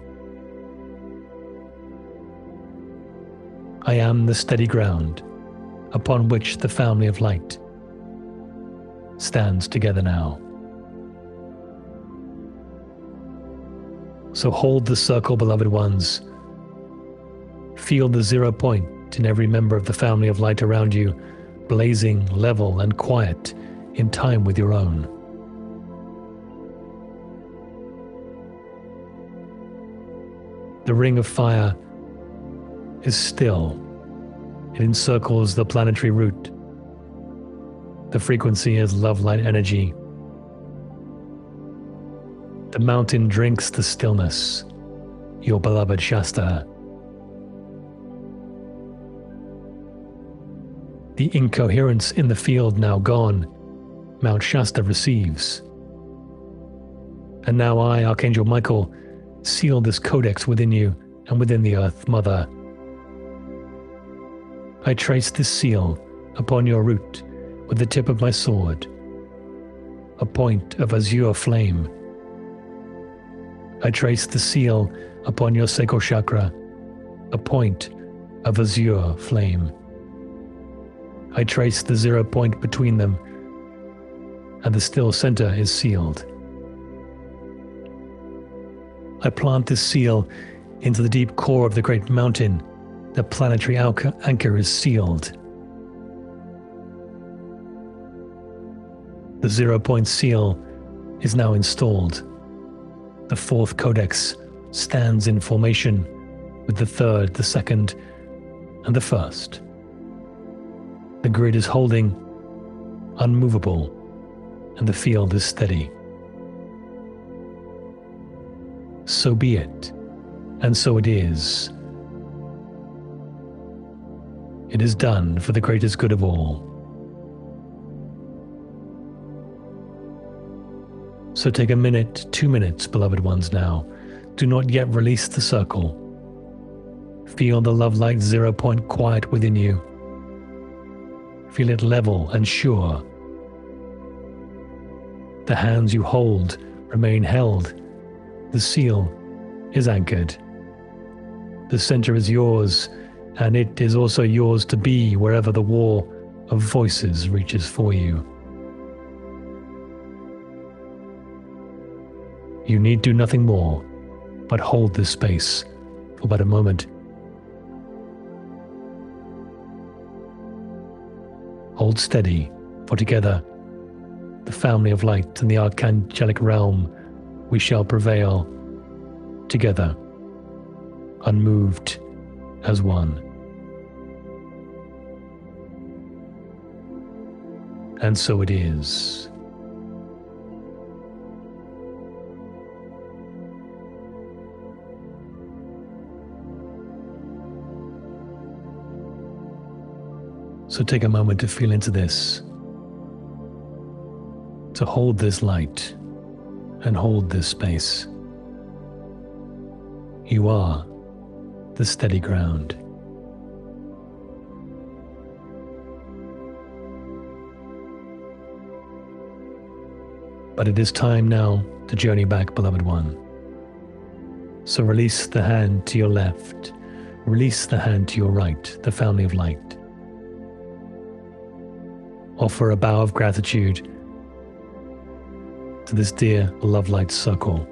I am the steady ground upon which the family of light stands together now. So hold the circle, beloved ones. Feel the 0 point in every member of the family of light around you, blazing, level, and quiet in time with your own. The ring of fire is still. It encircles the planetary root. The frequency is love light energy. The mountain drinks the stillness, your beloved Shasta. The incoherence in the field now gone, Mount Shasta receives. And now I, Archangel Michael, seal this codex within you and within the Earth Mother. I trace this seal upon your root with the tip of my sword, a point of azure flame. I trace the seal upon your sacral chakra, a point of azure flame. I trace the 0 point between them, and the still center is sealed. I plant this seal into the deep core of the great mountain. The planetary anchor is sealed. The 0 point seal is now installed. The fourth codex stands in formation with the third, the second, and the first. The grid is holding, unmovable, and the field is steady. So be it, and so it is. It is done for the greatest good of all. So take a minute, 2 minutes, beloved ones now. Do not yet release the circle. Feel the love light 0 point quiet within you. Feel it level and sure. The hands you hold remain held. The seal is anchored. The center is yours, and it is also yours to be wherever the war of voices reaches for you. You need do nothing more but hold this space for but a moment. Hold steady, for together, the family of light and the archangelic realm, we shall prevail together, unmoved as one. And so it is. So take a moment to feel into this, to hold this light and hold this space. You are the steady ground. But it is time now to journey back, beloved one. So release the hand to your left, release the hand to your right, the family of light. Offer a bow of gratitude to this dear love light circle.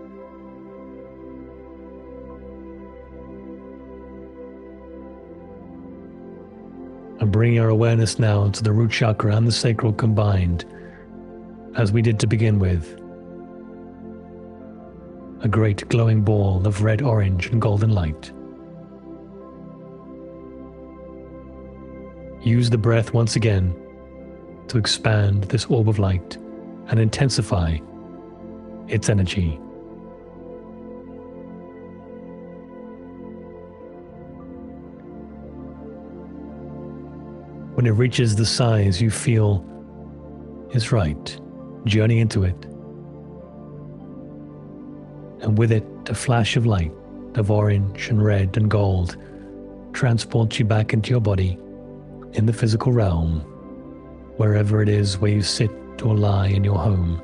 And bring your awareness now to the root chakra and the sacral combined, as we did to begin with. A great glowing ball of red, orange, and golden light. Use the breath once again to expand this orb of light and intensify its energy. When it reaches the size you feel is right, journey into it. And with it, a flash of light of orange and red and gold transports you back into your body in the physical realm, wherever it is where you sit or lie in your home.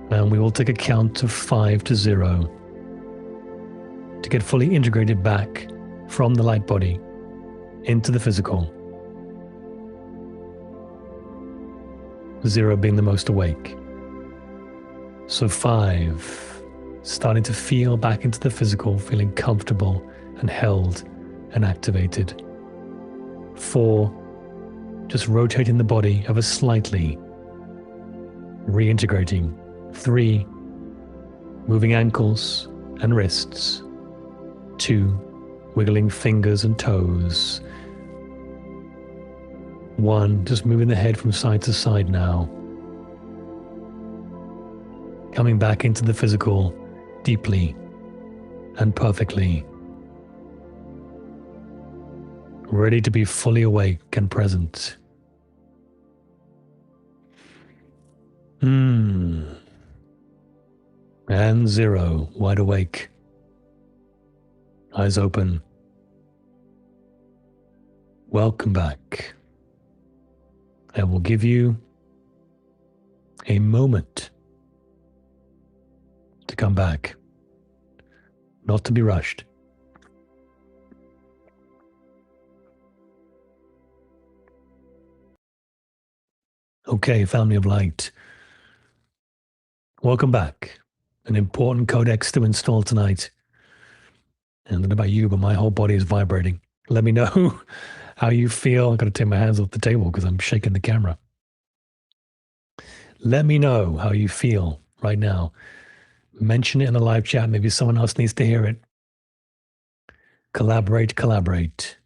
And we will take a count of 5 to 0 to get fully integrated back from the light body into the physical. 0 being the most awake. So 5, starting to feel back into the physical, feeling comfortable and held and activated. 4, just rotating the body ever slightly, reintegrating. 3, moving ankles and wrists. 2, wiggling fingers and toes. 1, just moving the head from side to side now. Coming back into the physical deeply and perfectly. Ready to be fully awake and present. And 0, wide awake. Eyes open. Welcome back. I will give you a moment to come back, not to be rushed. Okay, family of light. Welcome back. An important codex to install tonight. And I don't know about you, but my whole body is vibrating. Let me know how you feel. I've got to take my hands off the table because I'm shaking the camera. Let me know how you feel right now. Mention it in the live chat. Maybe someone else needs to hear it. Collaborate, collaborate.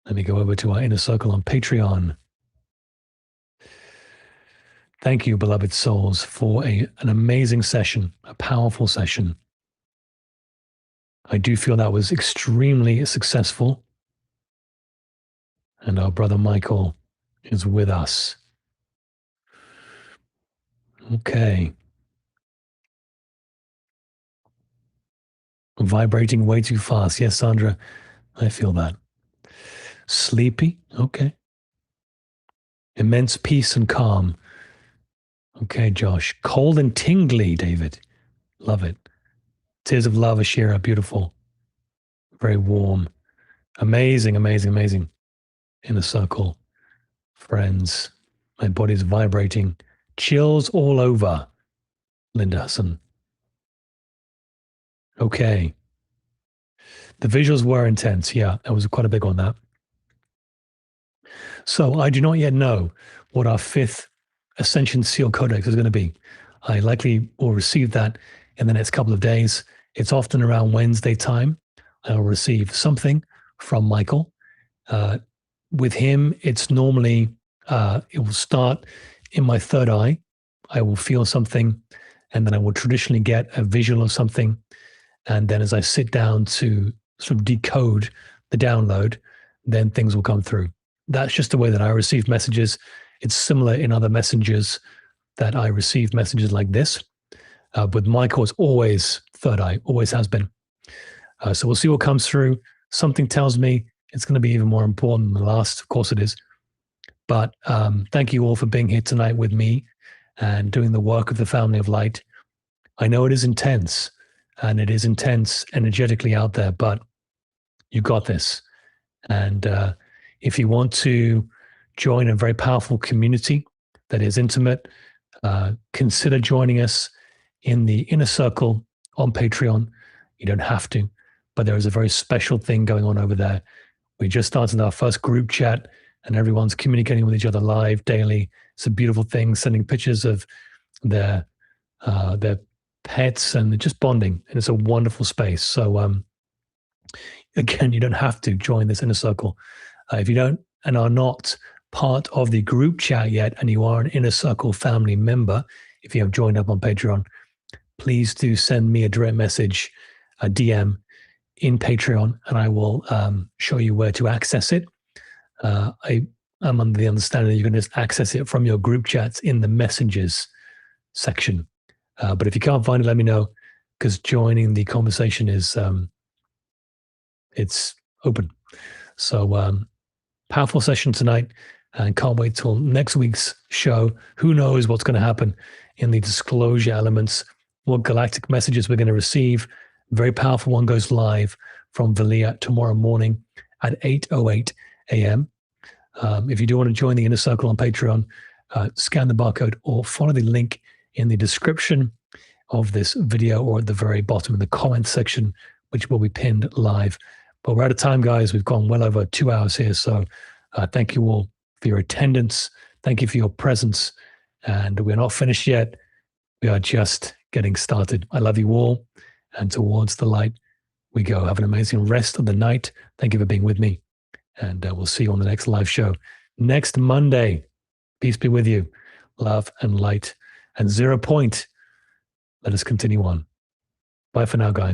Let me go over to our inner circle on Patreon. Thank you, beloved souls, for an amazing session, a powerful session. I do feel that was extremely successful. And our brother Michael is with us. Okay. Vibrating way too fast. Yes, Sandra, I feel that. Sleepy? Okay. Immense peace and calm. Okay, Josh. Cold and tingly, David. Love it. Tears of love, Ashira. Beautiful. Very warm. Amazing, amazing, amazing. Inner circle. Friends. My body's vibrating. Chills all over. Linda Hudson. Okay. The visuals were intense. Yeah, that was quite a big one, that. So I do not yet know what our fifth Ascension Seal Codex is going to be. I likely will receive that in the next couple of days. It's often around Wednesday time. I'll receive something from Michael. With him, it's normally, it will start in my third eye. I will feel something, and then I will traditionally get a visual of something. And then as I sit down to sort of decode the download, then things will come through. That's just the way that I receive messages. It's similar in other messengers that I receive messages like this. With Michael, it's always third eye, always has been. So we'll see what comes through. Something tells me it's going to be even more important than the last. Of course it is. But thank you all for being here tonight with me and doing the work of the Family of Light. I know it is intense, and it is intense energetically out there, but you got this. And if you want to join a very powerful community that is intimate, consider joining us in the inner circle on Patreon. You don't have to, but there is a very special thing going on over there. We just started our first group chat, and everyone's communicating with each other live daily. It's a beautiful thing, sending pictures of their pets and just bonding. And it's a wonderful space. So again, you don't have to join this inner circle. If you don't and are not part of the group chat yet, and you are an inner circle family member, if you have joined up on Patreon, please do send me a direct message, a DM in Patreon, and I will show you where to access it. I'm under the understanding that you can just access it from your group chats in the messages section. But if you can't find it, let me know, because joining the conversation is it's open. So powerful session tonight, and can't wait till next week's show. Who knows what's going to happen in the disclosure elements, what galactic messages we're going to receive. Very powerful one goes live from Valia tomorrow morning at 8:08 a.m. If you do want to join the inner circle on Patreon, scan the barcode or follow the link in the description of this video or at the very bottom in the comments section, which will be pinned live. But we're out of time, guys. We've gone well over 2 hours here. So thank you all for your attendance. Thank you for your presence. And we're not finished yet. We are just getting started. I love you all. And towards the light we go. Have an amazing rest of the night. Thank you for being with me. And we'll see you on the next live show next Monday. Peace be with you. Love and light. And 0 point. Let us continue on. Bye for now, guys.